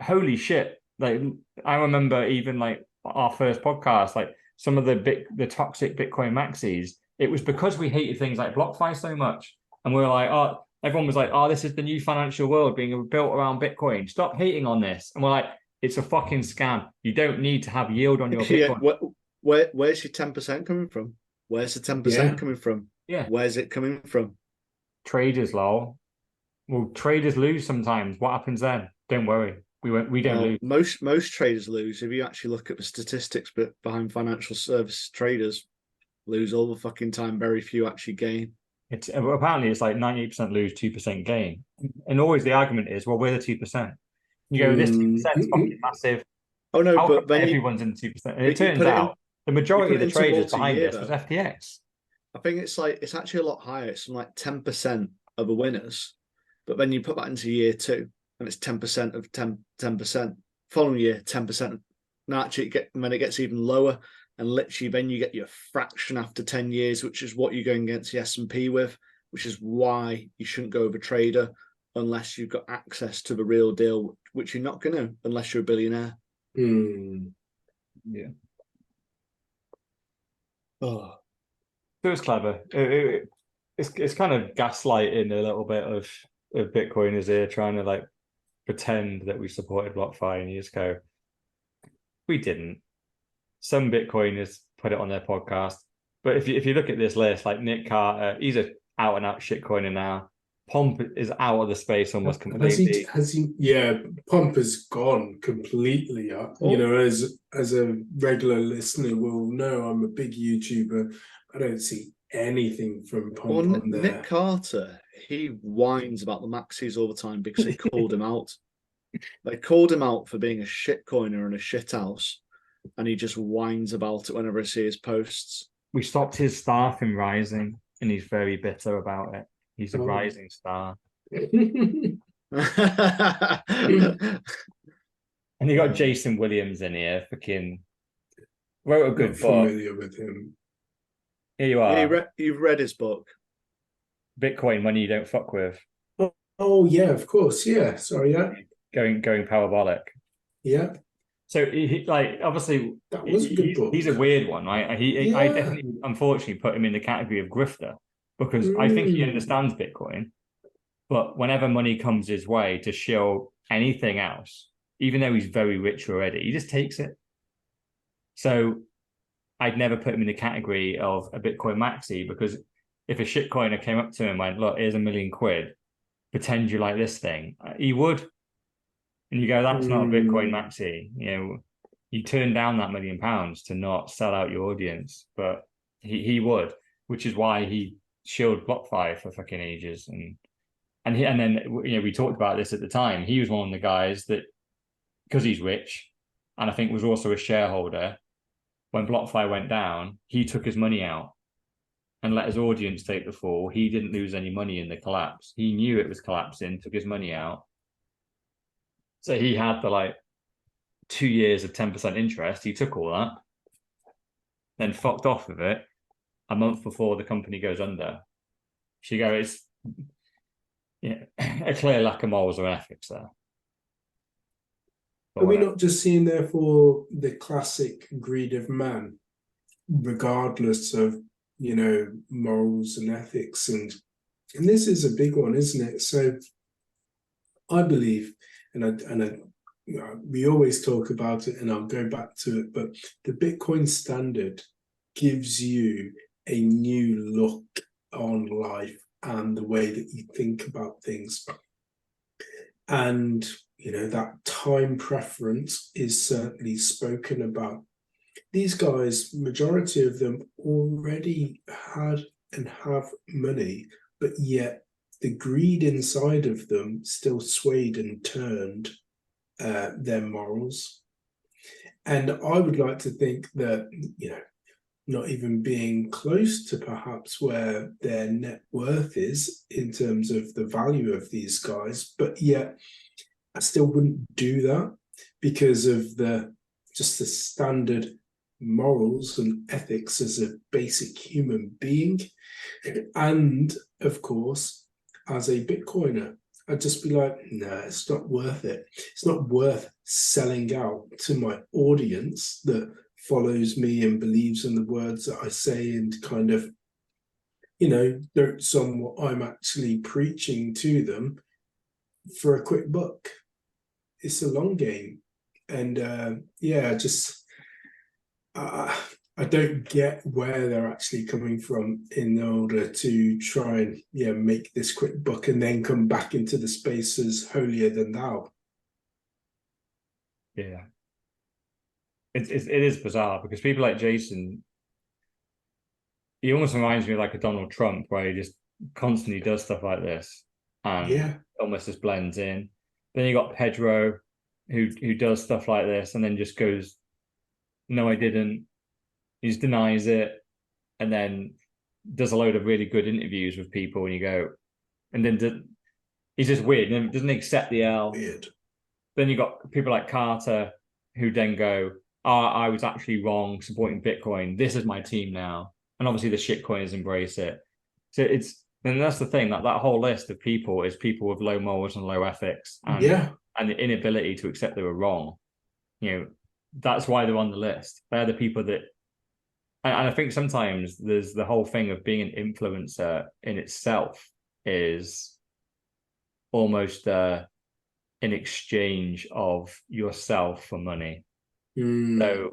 holy shit, Like I remember even like our first podcast, like some of the toxic Bitcoin maxis, it was because we hated things like BlockFi so much. And we were like, oh, everyone was like, oh, this is the new financial world being built around Bitcoin. Stop hating on this. And we're like, it's a fucking scam. You don't need to have yield on your Bitcoin. Where's your 10% coming from? Where's the 10% coming from? Yeah. Where's it coming from? Traders, lol. Well, traders lose sometimes. What happens then? Don't worry. We don't lose. Most traders lose. If you actually look at the statistics behind financial service traders, lose all the fucking time. Very few actually gain. It's apparently it's like 98% lose, 2% gain. And always the argument is, well, we're the 2%. You go, this 2% is fucking massive. Oh no, How but then everyone's in 2%. And it turns out the majority of the traders behind this was FTX. I think it's actually a lot higher. It's like 10% of the winners. But then you put that into year 2, and it's 10% of 10%. Following year, 10%. Now actually, when it gets even lower, and literally then you get your fraction after 10 years, which is what you're going against the S&P with, which is why you shouldn't go with a trader unless you've got access to the real deal, which you're not going to unless you're a billionaire. Yeah. Oh. It was clever. It's kind of gaslighting a little bit of Bitcoiners here, trying to like pretend that we supported BlockFi and years ago. We didn't. Some Bitcoiners put it on their podcast, but if you look at this list, like Nick Carter, he's a out and out shitcoiner now. Pomp is out of the space almost completely. Has he? Yeah, Pomp has gone completely. You know, as a regular listener will know, I'm a big YouTuber. I don't see anything from Pomp on there. Nick Carter, he whines about the maxis all the time because they called him out. They called him out for being a shitcoiner and a shithouse, and he just whines about it whenever I see his posts. We stopped his star from rising, and he's very bitter about it. He's a rising star. And you got Jason Williams in here, fucking wrote a good book. Familiar with him. Here you are. Yeah, you've read his book. Bitcoin Money You Don't Fuck With. Oh yeah, of course. Yeah. Sorry, yeah. Going parabolic. Yeah. So he like obviously that was a good book. He's a weird one, right? I definitely unfortunately put him in the category of grifter because I think he understands Bitcoin, but whenever money comes his way to show anything else, even though he's very rich already, he just takes it. So I'd never put him in the category of a Bitcoin maxi because if a shitcoiner came up to him and went, look, here's £1 million, pretend you like this thing, he would. And you go, that's not a Bitcoin maxi. You know, you turn down that £1 million to not sell out your audience, but he would, which is why he shilled BlockFi for fucking ages. And then you know, we talked about this at the time. He was one of the guys that, because he's rich, and I think was also a shareholder, when BlockFi went down, he took his money out and let his audience take the fall. He didn't lose any money in the collapse. He knew it was collapsing, took his money out. So he had the like 2 years of 10% interest. He took all that, then fucked off with it a month before the company goes under. So you go, it's a clear lack of morals or ethics there. Are we not just seeing, therefore, the classic greed of man, regardless of, you know, morals and ethics? And this is a big one, isn't it? So I believe, we always talk about it, and I'll go back to it, but the Bitcoin standard gives you a new look on life and the way that you think about things. And you know, that time preference is certainly spoken about. These guys, majority of them already had and have money, but yet the greed inside of them still swayed and turned their morals. And I would like to think that, you know, not even being close to perhaps where their net worth is in terms of the value of these guys, but yet I still wouldn't do that because of the standard morals and ethics as a basic human being. And of course, as a Bitcoiner, I'd just be like, no, it's not worth it. It's not worth selling out to my audience that follows me and believes in the words that I say and kind of, notes on what I'm actually preaching to them for a quick buck. It's a long game. And I don't get where they're actually coming from in order to try and make this quick buck and then come back into the space as holier than thou. Yeah. It is bizarre because people like Jason, he almost reminds me of like a Donald Trump, where he just constantly does stuff like this and almost just blends in. Then you got Pedro, who does stuff like this and then just goes, no, I didn't. He just denies it, and then does a load of really good interviews with people, and you go, and then he's just weird, and doesn't accept the L. Weird. Then you got people like Carter, who then go, oh, I was actually wrong supporting Bitcoin. This is my team now. And obviously the shitcoiners embrace it. So and that's the thing, that whole list of people is people with low morals and low ethics and the inability to accept they were wrong. That's why they're on the list. They're the people that, and I think sometimes there's the whole thing of being an influencer in itself is almost an exchange of yourself for money. So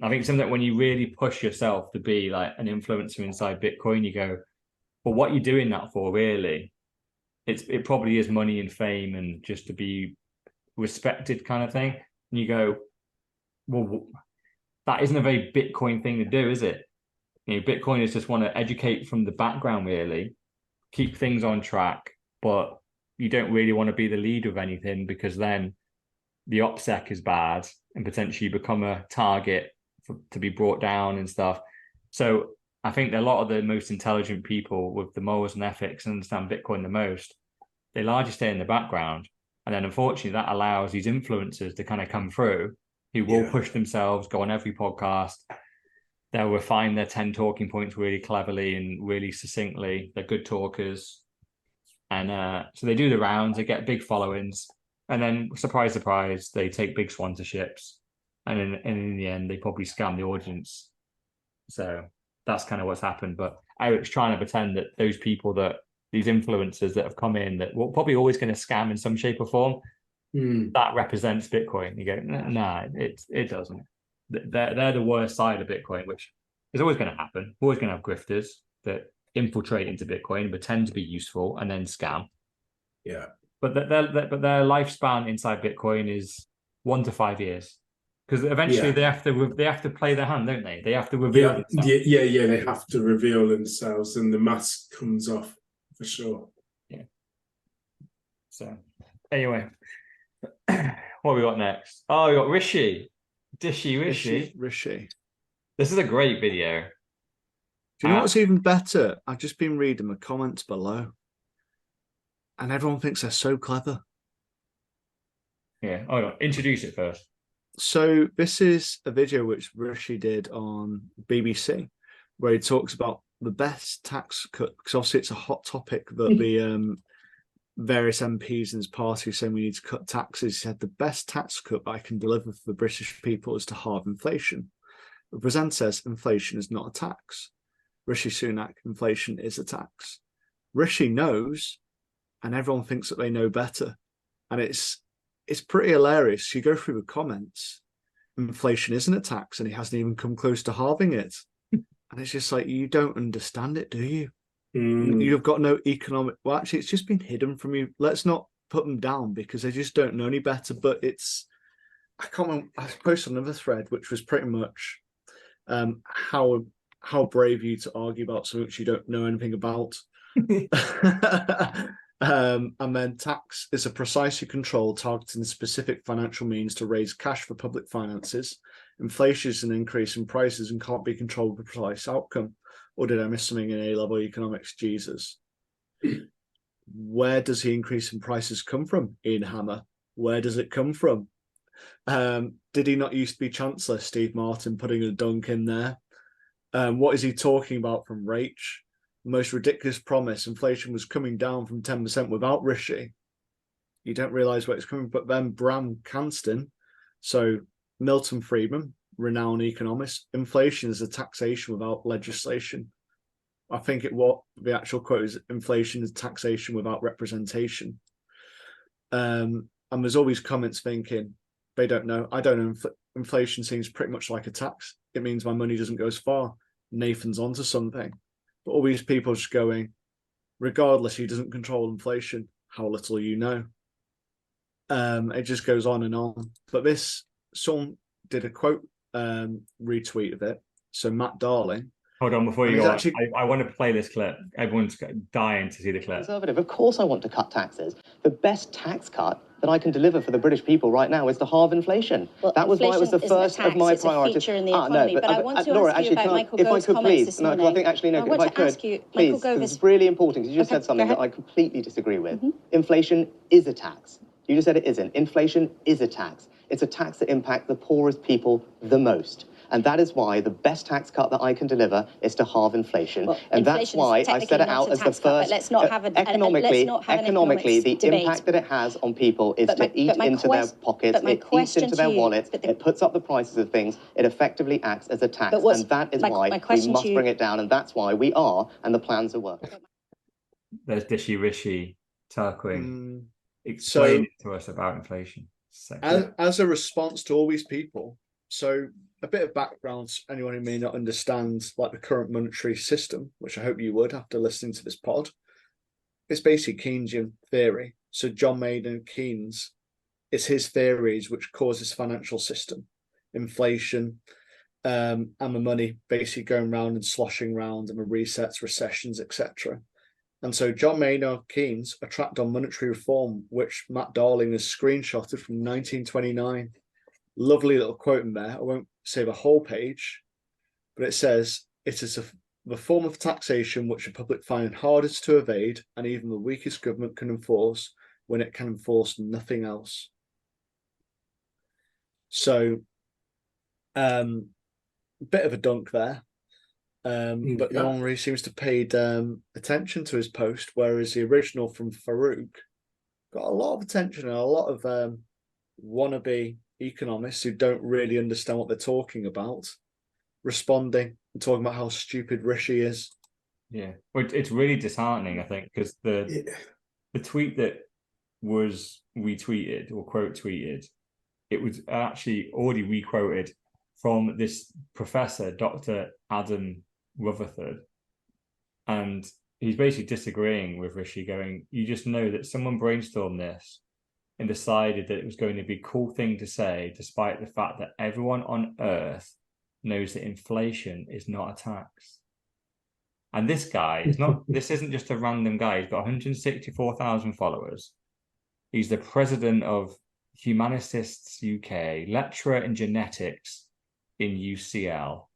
I think sometimes when you really push yourself to be like an influencer inside Bitcoin, you go, well, what are you doing that for, really? It probably is money and fame and just to be respected kind of thing. And you go, well, that isn't a very Bitcoin thing to do, is it? Bitcoiners just want to educate from the background, really, keep things on track, but you don't really want to be the leader of anything because then the OPSEC is bad and potentially become a target to be brought down and stuff. So I think a lot of the most intelligent people with the morals and ethics and understand Bitcoin the most, they largely stay in the background. And then unfortunately that allows these influencers to kind of come through who will push themselves, go on every podcast. They'll refine their 10 talking points really cleverly and really succinctly. They're good talkers. And so they do the rounds, they get big followings. And then, surprise, surprise, they take big sponsorships. And in the end, they probably scam the audience. So that's kind of what's happened. But Eric's trying to pretend that those people these influencers that have come in that were probably always going to scam in some shape or form, that represents Bitcoin. You go, nah, it doesn't. They're the worst side of Bitcoin, which is always going to happen. We're always going to have grifters that infiltrate into Bitcoin and pretend to be useful and then scam. Yeah. But their lifespan inside Bitcoin is 1 to 5 years, because eventually they have to play their hand, don't they? They have to reveal themselves. They have to reveal themselves, and the mask comes off for sure. Yeah. So anyway, what we got next? Oh, we got Rishi. Rishi. This is a great video. Do you know what's even better? I've just been reading the comments below, and everyone thinks they're so clever. Yeah. Oh, introduce it first. So this is a video which Rishi did on BBC, where he talks about the best tax cut, because obviously it's a hot topic that the various MPs in his party are saying we need to cut taxes. He said the best tax cut I can deliver for the British people is to halve inflation. The presenter says inflation is not a tax. Rishi Sunak, inflation is a tax. Rishi knows, and everyone thinks that they know better. And it's pretty hilarious. You go through the comments, inflation isn't a tax, and he hasn't even come close to halving it. And it's just like, you don't understand it, do you? You've got no economic... Well, actually, it's just been hidden from you. Let's not put them down because they just don't know any better. But it's... I can't remember. I posted another thread, which was pretty much how brave you to argue about something which you don't know anything about. And then tax is a precisely controlled, targeting specific financial means to raise cash for public finances. Inflation is an increase in prices and can't be controlled with a precise outcome. Or did I miss something in A-level economics? Jesus. Where does the increase in prices come from, Ian Hammer? Where does it come from? Did he not used to be Chancellor, Steve Martin, putting a dunk in there? What is he talking about from Rekt? The most ridiculous promise, inflation was coming down from 10% without Rishi. you don't realise where it's coming. But then Bram Canston, so Milton Friedman, renowned economist, inflation is a taxation without legislation. I think what the actual quote is: inflation is taxation without representation. And there's always comments thinking they don't know. I don't know. Inflation seems pretty much like a tax. It means my money doesn't go as far. Nathan's onto something. But all these people just going, regardless, he doesn't control inflation. How little you know. It just goes on and on. But this someone did a quote retweet of it. So Matt Darling. Hold on, before you go on, I want to play this clip. Everyone's dying to see the clip. Conservative, of course I want to cut taxes. The best tax cut that I can deliver for the British people right now is to halve inflation. Well, that was why it was the first of my priorities. It's a feature in the economy, but I want to Laura, ask you about Michael Gove's comments this morning. I think actually, no, if I could, please, it's really important, because you just said something that I completely disagree with. Inflation is a tax. You just said it isn't. Inflation is a tax. It's a tax that impacts the poorest people the most. And that is why the best tax cut that I can deliver is to halve inflation. Well, and that's why I set it out as the first. Let's not have economically, the debate. impact that it has on people is to eat into their pockets, it eats into their wallets, it puts up the prices of things, it effectively acts as a tax. And that is why we must bring it down, and that's why we are, and the plans are working. There's Dishy Rishi talking, explaining to us about inflation. As a response to all these people, so a bit of background, anyone who may not understand like the current monetary system, which I hope you would after listening to this pod. It's basically Keynesian theory. So John Maynard Keynes, it's his theories which causes financial system, inflation, and the money basically going round and sloshing round, and the resets, recessions, etc. And so John Maynard Keynes, a tract on monetary reform, which Matt Darling has screenshotted from 1929. Lovely little quote in there. I won't say the whole page, but it says, it is the form of taxation which the public find hardest to evade, and even the weakest government can enforce when it can enforce nothing else. So, bit of a dunk there. But no one really seems to pay attention to his post, whereas the original from Farouk got a lot of attention and a lot of wannabe economists who don't really understand what they're talking about responding and talking about how stupid Rishi is. Yeah, well, it's really disheartening, I think, because the tweet that was retweeted or quote tweeted, it was actually already requoted from this professor, Dr. Adam Rutherford, and he's basically disagreeing with Rishi, going, you just know that someone brainstormed this and decided that it was going to be a cool thing to say, despite the fact that everyone on earth knows that inflation is not a tax. And this guy is not, this isn't just a random guy. He's got 164,000 followers. He's the president of Humanists UK, lecturer in genetics in UCL.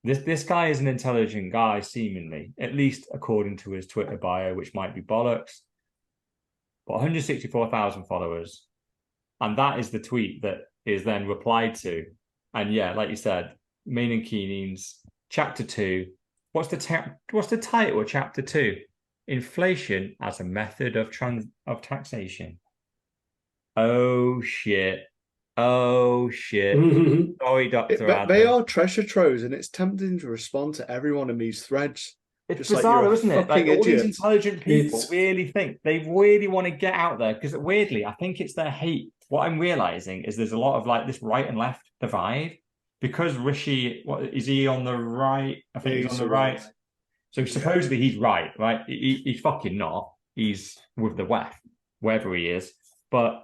This guy is an intelligent guy, seemingly, at least according to his Twitter bio, which might be bollocks. But 164,000 followers. And that is the tweet that is then replied to. And yeah, like you said, Maynard Keynes, Chapter 2. What's the title of Chapter 2? Inflation as a method of taxation. Oh, shit. Oh, shit. Sorry, Dr. Adam. They are treasure troves, and it's tempting to respond to every one of these threads. It's just bizarre, like isn't it? Like all these intelligent people really think, they really want to get out there, because weirdly, I think it's their hate. What I'm realizing is there's a lot of like this right and left divide, because Rishi, what is he on the right? I think he's on the right. So supposedly he's right? He's fucking not. He's with the left, wherever he is. But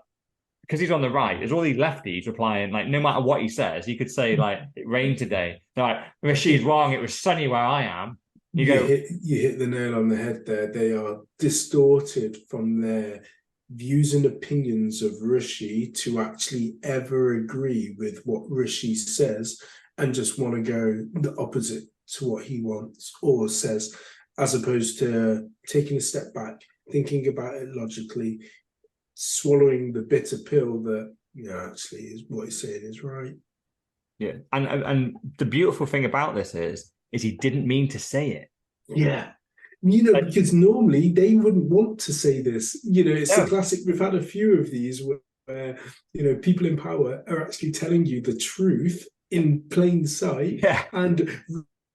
because he's on the right, there's all these lefties replying, like, no matter what he says, he could say, like, it rained today. They're like, Rishi's wrong, it was sunny where I am. You hit the nail on the head there. They are distorted from their views and opinions of Rishi to actually ever agree with what Rishi says, and just want to go the opposite to what he wants or says, as opposed to taking a step back, thinking about it logically, swallowing the bitter pill that, actually is what he's saying is right. Yeah, and the beautiful thing about this is he didn't mean to say it. Yeah. Because normally they wouldn't want to say this. It's a classic. We've had a few of these where people in power are actually telling you the truth in plain sight. Yeah. And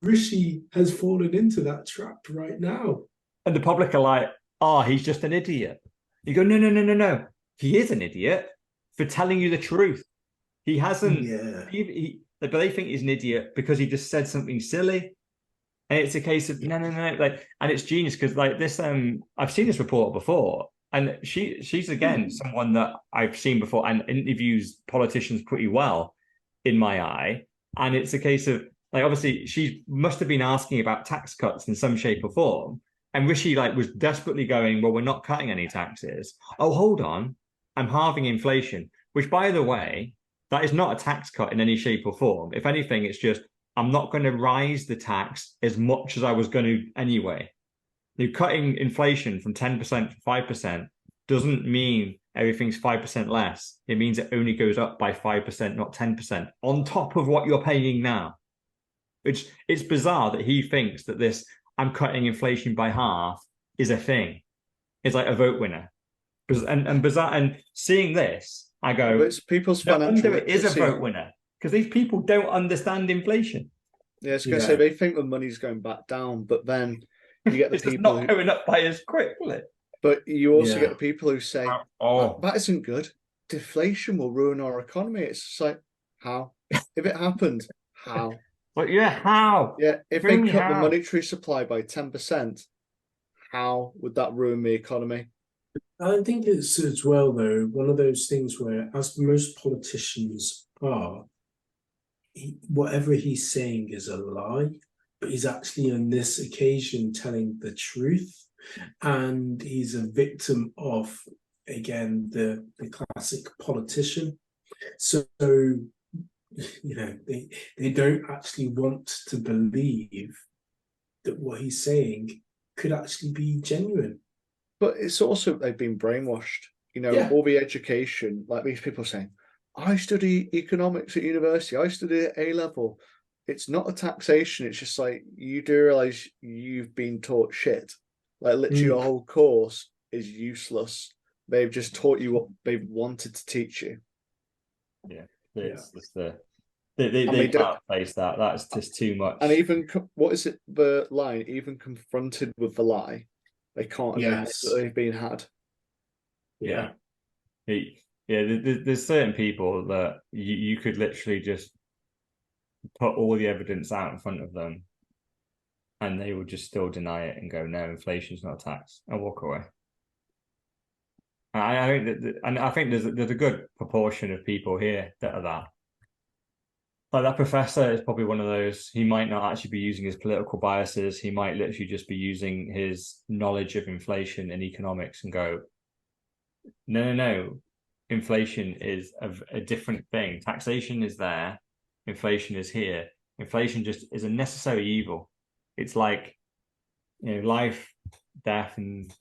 Rishi has fallen into that trap right now. And the public are like, oh, he's just an idiot. You go, no. He is an idiot for telling you the truth. He hasn't. Yeah. But they think he's an idiot because he just said something silly. And it's a case of no. And it's genius because this. I've seen this report before, and she's again someone that I've seen before and interviews politicians pretty well, in my eye. And it's a case of obviously she must have been asking about tax cuts in some shape or form, and Rishi was desperately going, well, we're not cutting any taxes. Oh, hold on, I'm halving inflation, which by the way, that is not a tax cut in any shape or form. If anything, it's just, I'm not going to rise the tax as much as I was going to anyway. You're cutting inflation from 10% to 5% doesn't mean everything's 5% less. It means it only goes up by 5%, not 10%, on top of what you're paying now. It's bizarre that he thinks that this, I'm cutting inflation by half, is a thing. It's like a vote winner. And bizarre. And seeing this, I go, it's people's financial it is a vote winner. Because these people don't understand inflation. Yeah, I was going to say, they think the money's going back down, but then you get the it's people not going up by as quickly. But you also get the people who say, oh, that isn't good. Deflation will ruin our economy. It's just like, how? If it happened, how? But how? Yeah, if they cut the monetary supply by 10%, how would that ruin the economy? I think it's as well, though, one of those things where, as most politicians are, whatever he's saying is a lie, but he's actually on this occasion telling the truth, and he's a victim of, again, the classic politician. So they don't actually want to believe that what he's saying could actually be genuine. But it's also they've been brainwashed. All the education, like these people saying, I study economics at university, I study at A-level. It's not a taxation. It's just like, you do realize you've been taught shit. Literally your whole course is useless. They've just taught you what they've wanted to teach you. Yeah. They can't face that. That's just too much. And even, what is it, the line, even confronted with the lie, they can't admit that they've been had. Yeah. There's certain people that you could literally just put all the evidence out in front of them and they will just still deny it and go, no, inflation's not a tax, and walk away. I think there's a good proportion of people here that are that. Like that professor is probably one of those. He might not actually be using his political biases. He might literally just be using his knowledge of inflation and economics and go, no. Inflation is a different thing. Taxation is there. Inflation is here. Inflation just is a necessary evil. It's like, life, death, and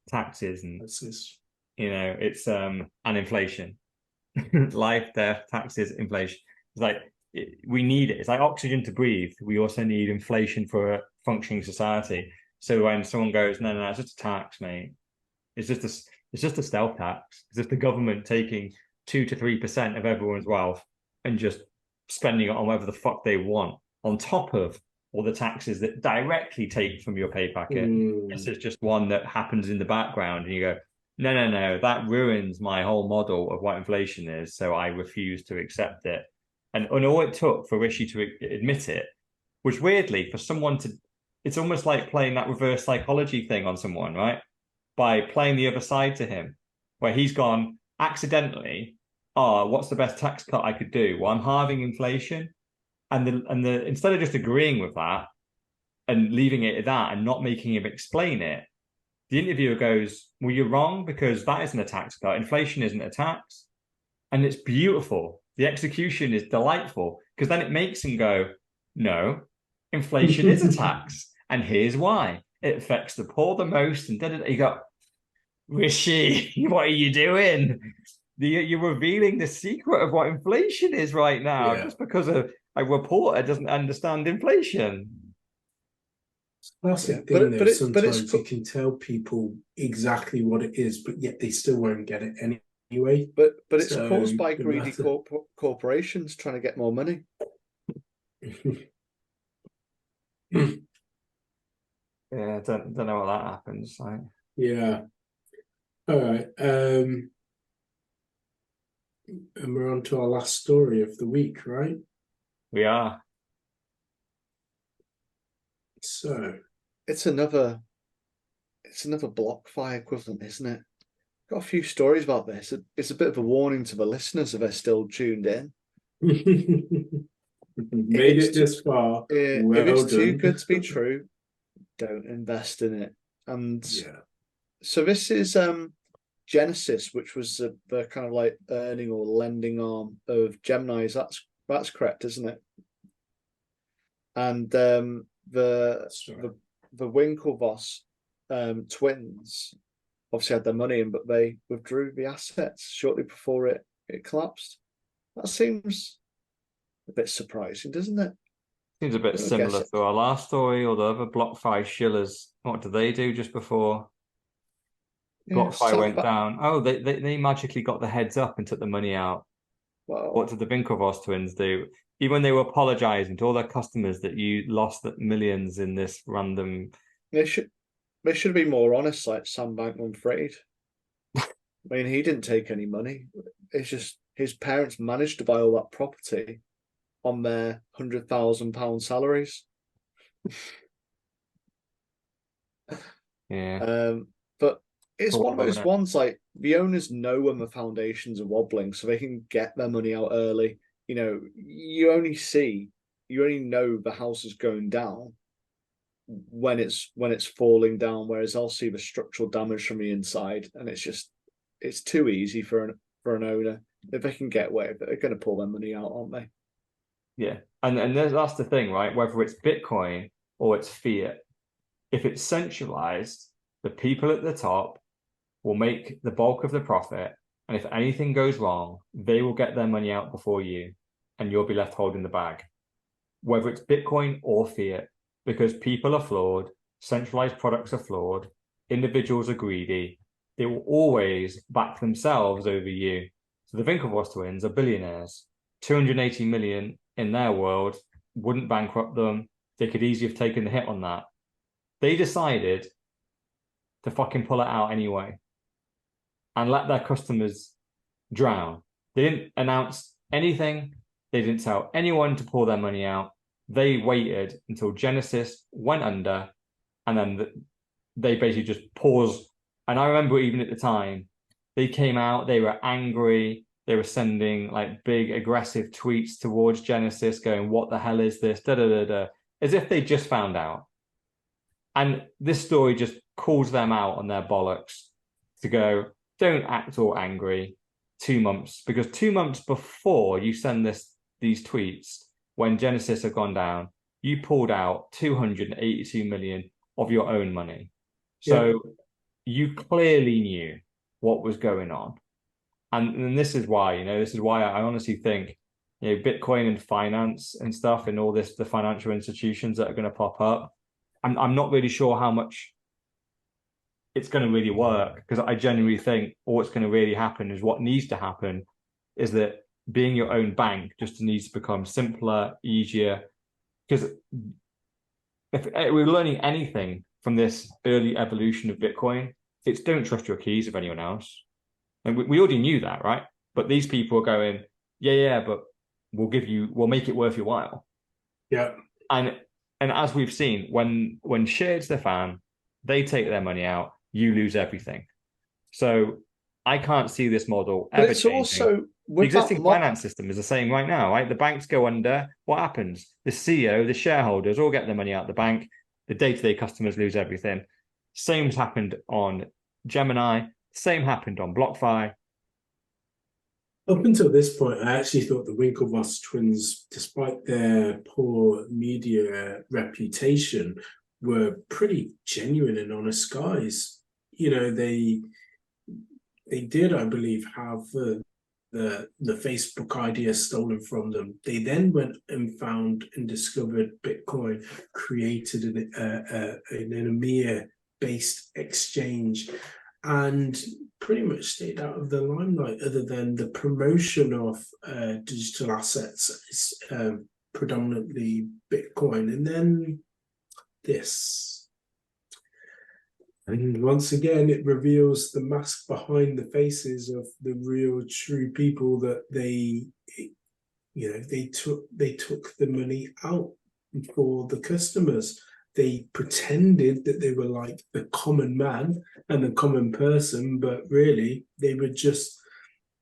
taxes, and it's and inflation. Life, death, taxes, inflation. It's like we need it. It's like oxygen to breathe. We also need inflation for a functioning society. So when someone goes, no, it's just a tax, mate. It's just a stealth tax. It's just the government taking 2 to 3% of everyone's wealth and just spending it on whatever the fuck they want, on top of all the taxes that directly take from your pay packet. This is just one that happens in the background, and you go, no, that ruins my whole model of what inflation is, so I refuse to accept it. And all it took for Rishi to admit it was, weirdly, for someone to, it's almost like playing that reverse psychology thing on someone, right? By playing the other side to him, where he's gone accidentally, what's the best tax cut I could do? Well, I'm halving inflation. And the instead of just agreeing with that and leaving it at that and not making him explain it, the interviewer goes, well, you're wrong, because that isn't a tax cut. Inflation isn't a tax. And it's beautiful. The execution is delightful, because then it makes him go, no, inflation is a tax. And here's why. It affects the poor the most. And you go, Rishi, what are you doing? You're revealing the secret of what inflation is right now, just because a reporter doesn't understand inflation. Classic thing though. Sometimes you can tell people exactly what it is, but yet they still won't get it anyway. But it's caused by greedy corporations trying to get more money. Yeah, I don't know what that happens. Like. Yeah. All right. And we're on to our last story of the week, right? We are. So it's another BlockFi equivalent, isn't it? Got a few stories about this. It's a bit of a warning to the listeners if they're still tuned in. Made it this far. If it's too good to be true, don't invest in it. And so this is Genesis, which was the kind of like earning or lending arm of Gemini's. That's correct, isn't it? And the Winklevoss twins obviously had their money in, but they withdrew the assets shortly before it collapsed. That seems a bit surprising, doesn't it? Seems a bit similar to our last story or the other BlockFi shillers. What did they do just before BlockFi went down? Oh, they magically got the heads up and took the money out. Wow. What did the Winklevoss twins do? Even when they were apologizing to all their customers that you lost millions in this random... They should be more honest, like Sam Bankman-Fried. I mean, he didn't take any money. It's just his parents managed to buy all that property on their £100,000 salaries. Yeah. But it's one of those ones, like, the owners know when the foundations are wobbling, so they can get their money out early. You know, you only know the house is going down when it's falling down, whereas I'll see the structural damage from the inside, and it's too easy for an owner. If they can get away with it, they're going to pull their money out, aren't they? Yeah, and that's the thing, right? Whether it's Bitcoin or it's fiat, if it's centralized, the people at the top will make the bulk of the profit, and if anything goes wrong, they will get their money out before you, and you'll be left holding the bag. Whether it's Bitcoin or fiat, because people are flawed, centralized products are flawed, individuals are greedy, they will always back themselves over you. So the Winklevoss twins are billionaires. 280 million in their world wouldn't bankrupt them. They could easily have taken the hit on that. They decided to fucking pull it out anyway and let their customers drown. They didn't announce anything. They didn't tell anyone to pull their money out. They waited until Genesis went under, and then they basically just paused. And I remember even at the time, they came out, they were angry. They were sending like big aggressive tweets towards Genesis going, what the hell is this? Da, da, da, da, as if they just found out. And this story just calls them out on their bollocks to go, don't act all angry 2 months, because 2 months before you send these tweets, when Genesis had gone down, you pulled out 282 million of your own money. So you clearly knew what was going on. And this is why, I honestly think, Bitcoin and finance and stuff and all this, the financial institutions that are going to pop up, I'm not really sure how much it's going to really work, because I genuinely think all that's going to really happen is what needs to happen is that being your own bank just needs to become simpler, easier. Because if we're learning anything from this early evolution of Bitcoin, it's don't trust your keys of anyone else. And we already knew that, right? But these people are going, but we'll make it worth your while. Yeah. And as we've seen, when Shades the fan, they take their money out, you lose everything. So I can't see this model ever changing. Also the existing finance system is the same right now, right? The banks go under. What happens? The CEO, the shareholders all get their money out of the bank. The day-to-day customers lose everything. Same's happened on Gemini. Same happened on BlockFi. Up until this point, I actually thought the Winklevoss twins, despite their poor media reputation, were pretty genuine and honest guys. They did, I believe, have the Facebook idea stolen from them. They then went and found and discovered Bitcoin, created an EMEA-based exchange, and pretty much stayed out of the limelight, other than the promotion of digital assets, predominantly Bitcoin. And then this. And once again, it reveals the mask behind the faces of the real, true people that they took the money out for the customers. They pretended that they were like the common man and the common person, but really they were just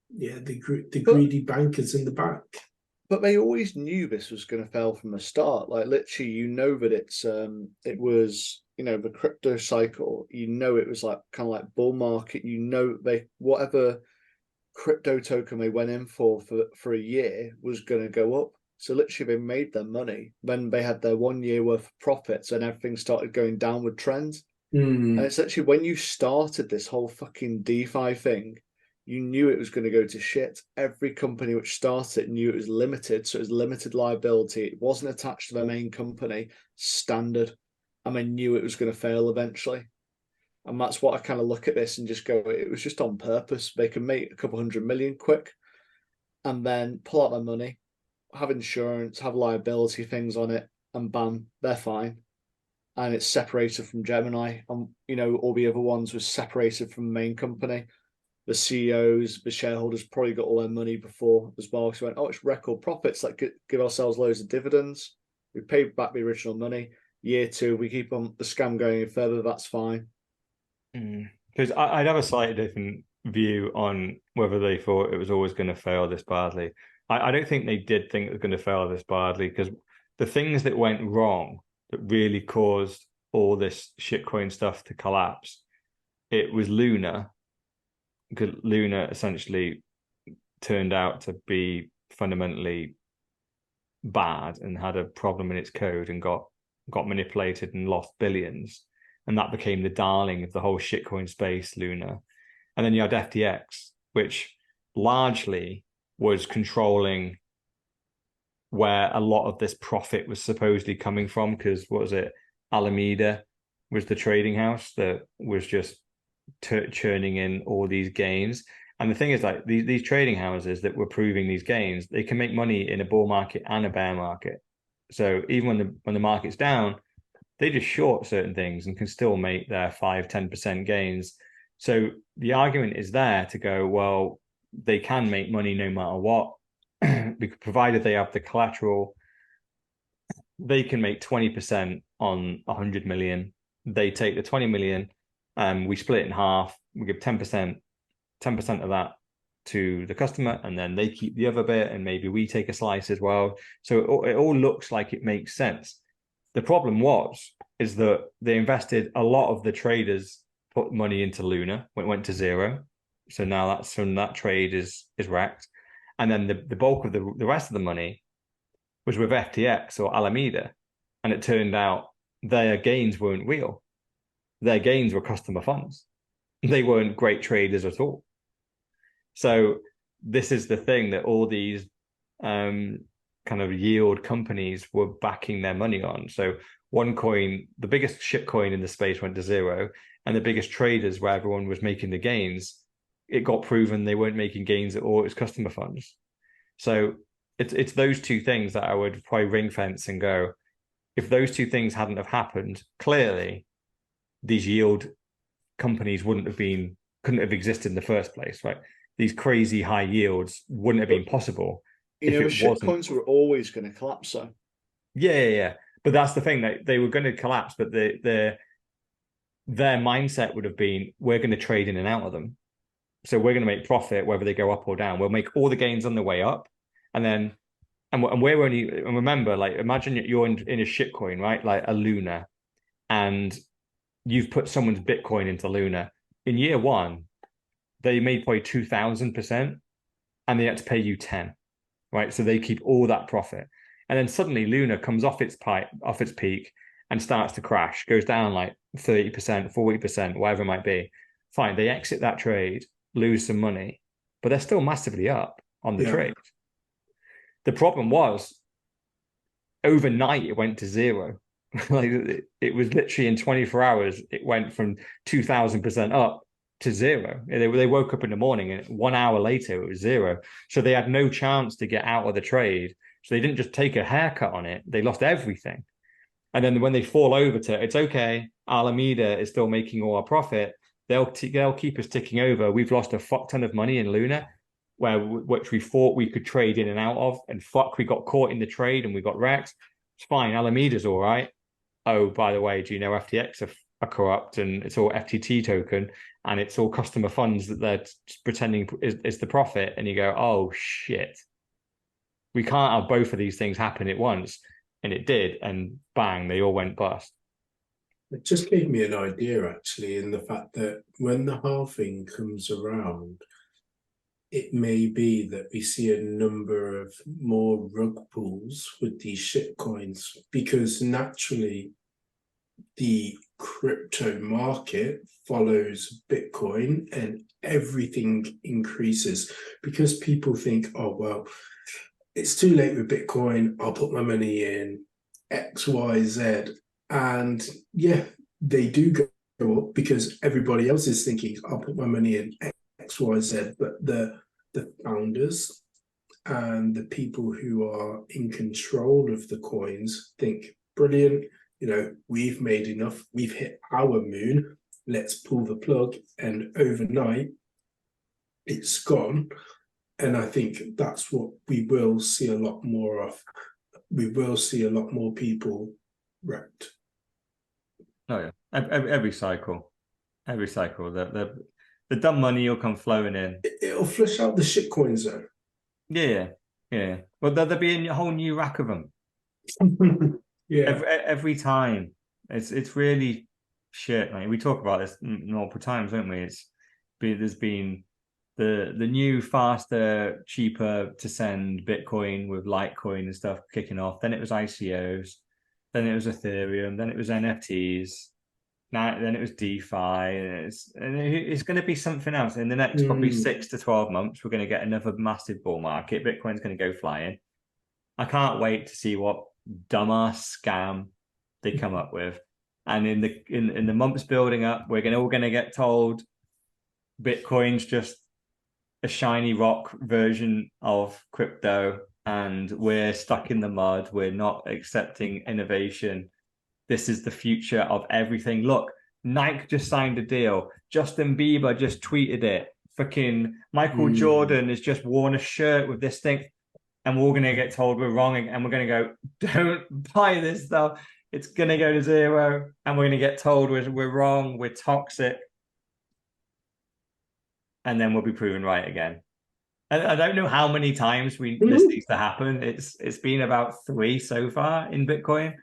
the greedy bankers in the back. But they always knew this was going to fail from the start. Like literally, that it was the crypto cycle. It was like kind of like bull market. They whatever crypto token they went in for a year was going to go up. So literally, they made their money when they had their 1 year worth of profits, and everything started going downward trends. And it's actually when you started this whole fucking DeFi thing, you knew it was going to go to shit. Every company which started knew it was limited, so it was limited liability. It wasn't attached to the main company standard, and they knew it was going to fail eventually. And that's what I kind of look at this and just go, it was just on purpose. They can make a couple 100 million quick and then pull out their money, have insurance, have liability things on it, and bam, they're fine. And it's separated from Gemini, and all the other ones was separated from the main company. The CEOs, the shareholders probably got all their money before as well. So went, it's record profits. Like give ourselves loads of dividends. We paid back the original money. Year 2, we keep on the scam going further. That's fine. Because I'd have a slightly different view on whether they thought it was always going to fail this badly. I don't think they did think it was going to fail this badly, because the things that went wrong that really caused all this shitcoin stuff to collapse, it was Luna. Because Luna essentially turned out to be fundamentally bad and had a problem in its code and got manipulated and lost billions. And that became the darling of the whole shitcoin space, Luna. And then you had FTX, which largely was controlling where a lot of this profit was supposedly coming from, because what was it? Alameda was the trading house that was just churning in all these gains. And the thing is, like these trading houses that were proving these gains, they can make money in a bull market and a bear market. So even when the market's down, they just short certain things and can still make their 5-10% gains. So the argument is there to go, well, they can make money no matter what, provided they have the collateral. They can make 20% on 100 million. They take the 20 million. We split it in half. We give 10% of that to the customer, and then they keep the other bit, and maybe we take a slice as well. So it all looks like it makes sense. The problem is that they invested, a lot of the traders put money into Luna when it went to zero. So now that trade is wrecked. And then the bulk of the rest of the money was with FTX or Alameda. And it turned out their gains weren't real. Their gains were customer funds. They weren't great traders at all. So this is the thing that all these kind of yield companies were backing their money on. So OneCoin, the biggest shit coin in the space, went to zero, and the biggest traders where everyone was making the gains, it got proven they weren't making gains at all. It's customer funds. So it's those two things that I would probably ring fence and go, if those two things hadn't have happened, clearly these yield companies couldn't have existed in the first place, right? These crazy high yields wouldn't have been possible. Shitcoins were always going to collapse, though. Yeah. But that's the thing, that they were going to collapse, but their mindset would have been, we're going to trade in and out of them. So we're going to make profit whether they go up or down. We'll make all the gains on the way up, and we're only, and remember, like, imagine you're in a shitcoin, right? Like a Luna, and you've put someone's Bitcoin into Luna. In year 1, they made probably 2,000%, and they had to pay you 10, right? So they keep all that profit. And then suddenly Luna comes off its peak and starts to crash, goes down like 30%, 40%, whatever it might be. Fine, they exit that trade, lose some money, but they're still massively up. on the trade. The problem was overnight it went to zero. Like it was literally in 24 hours, it went from 2,000% up to zero. They woke up in the morning and 1 hour later it was zero. So they had no chance to get out of the trade. So they didn't just take a haircut on it, they lost everything. And then when they fall over to, it's okay, Alameda is still making all our profit, they'll keep us ticking over. We've lost a fuck ton of money in Luna, which we thought we could trade in and out of, and fuck, we got caught in the trade and we got wrecked. It's fine, Alameda's all right. Oh, by the way, do you know FTX are corrupt, and it's all FTT token, and it's all customer funds that they're pretending is the profit. And you go, oh shit, we can't have both of these things happen at once. And it did, and bang, they all went bust. It just gave me an idea, actually, in the fact that when the halving comes around, it may be that we see a number of more rug pulls with these shit coins, because naturally the crypto market follows Bitcoin and everything increases, because people think, oh, well, it's too late with Bitcoin, I'll put my money in X, Y, Z. And yeah, they do go up because everybody else is thinking, I'll put my money in X, Y, Z. But the founders and the people who are in control of the coins think, brilliant, you know, we've made enough, we've hit our moon, let's pull the plug. And overnight, it's gone. And I think that's what we will see a lot more of. We will see a lot more people wrecked. Oh yeah, every cycle, the dumb money will come flowing in. It'll flush out the shit coins though. Yeah. Well, there'll be a whole new rack of them. Yeah. Every time, it's really shit. Like, we talk about this multiple times, don't we? There's been the new, faster, cheaper to send Bitcoin with Litecoin and stuff kicking off. Then it was ICOs, then it was Ethereum, then it was NFTs. Then it was DeFi, and it's going to be something else in the next probably 6 to 12 months. We're going to get another massive bull market. Bitcoin's going to go flying. I can't wait to see what dumbass scam they come up with. And in the months building up, we're all going to get told Bitcoin's just a shiny rock version of crypto, and we're stuck in the mud. We're not accepting innovation. This is the future of everything. Look, Nike just signed a deal. Justin Bieber just tweeted it. Fucking Michael Jordan has just worn a shirt with this thing. And we're all going to get told we're wrong. And we're going to go, don't buy this stuff. It's going to go to zero. And we're going to get told we're wrong. We're toxic. And then we'll be proven right again. And I don't know how many times this needs to happen. It's been about 3 so far in Bitcoin.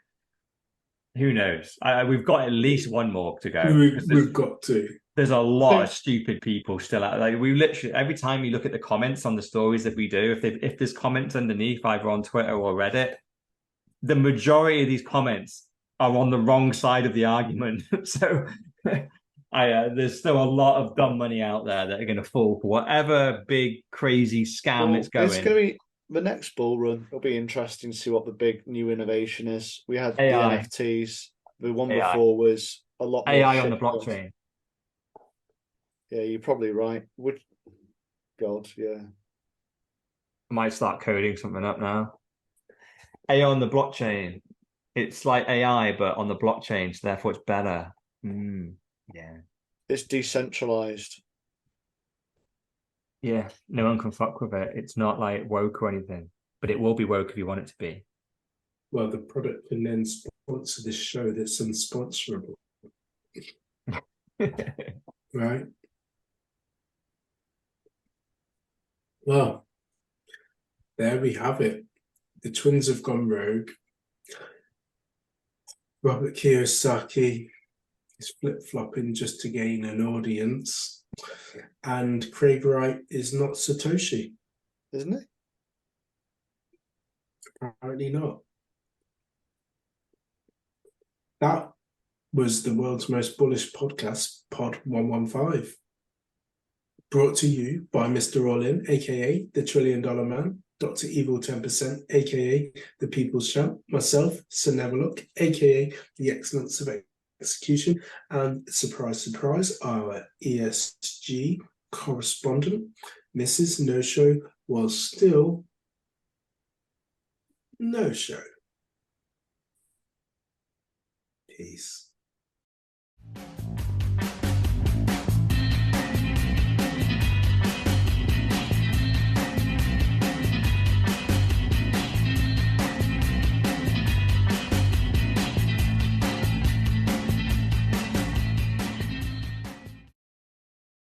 Who knows? We've got at least one more to go. We've got to. There's a lot of stupid people still out. Like, we literally, every time you look at the comments on the stories that we do, if there's comments underneath, either on Twitter or Reddit, the majority of these comments are on the wrong side of the argument. So there's still a lot of dumb money out there that are going to fall for whatever big crazy scam it's going. It's going to be the next bull run. It'll be interesting to see what the big new innovation is. We had AI. the NFTs. The one before was a lot more AI on the blockchain. Yeah, you're probably right. God, yeah. I might start coding something up now. AI on the blockchain. It's like AI, but on the blockchain, so therefore it's better. Yeah. It's decentralized. Yeah, no one can fuck with it. It's not like woke or anything, but it will be woke if you want it to be. Well, the product can then sponsor this show that's unsponsorable. Right? Well, there we have it. The twins have gone rogue. Robert Kiyosaki is flip-flopping just to gain an audience. And Craig Wright is not Satoshi. Isn't it? Apparently not. That was the world's most bullish podcast, Pod 115. Brought to you by Mr. Rollin, aka the $1 Trillion Man, Dr. Evil 10%, aka the People's Champ, myself, Sir Neverlook, aka the Excellence of Execution, and surprise, surprise, our ESG correspondent, Mrs. No Show, was still no show. Peace.